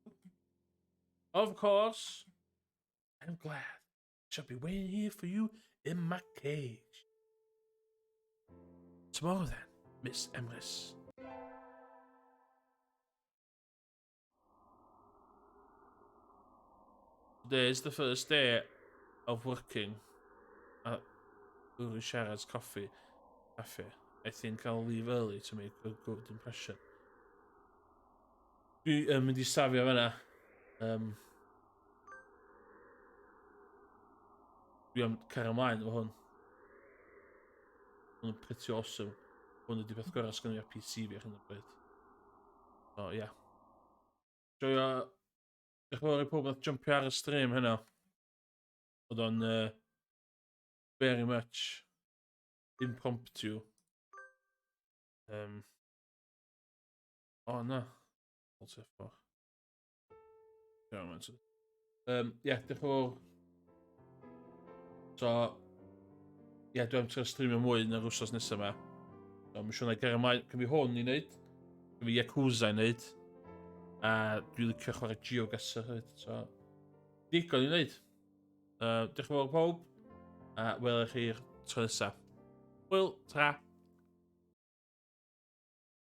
Of course. I'm glad. I shall be waiting here for you in my cage. Tomorrow then, Miss Emrys. Today is the first day of working at Urishara's cafe. I think I'll leave early to make a good impression. Dwi mynd I safio fan'na. Dwi am cario ymlaen efo hwn. Hwn yn pretty awesome. Hwn ydi beth gorau sgynnu ar PC fi ar hyn o bryd. So, yeah. Joio, diolch yn fawr I pob nath jumpio ar y stream hynna. Oedd o'n very much impromptu. Oh no. Alt F4. Ja, mensen. Ja, diolch yn fawr. So, ie, dwi'n trio streamio mwy yn yr wsos nesaf yma. So, mae'n siŵr na ger ymlaen, cyn fi hwn I wneud. Cyn fi Yakuza I wneud. A dwi'n licio chwarae geogesser hefyd, so... Digon i wneud. Diolch yn fawr pawb. A welwch chi'r tro nesaf. Hwyl, tra.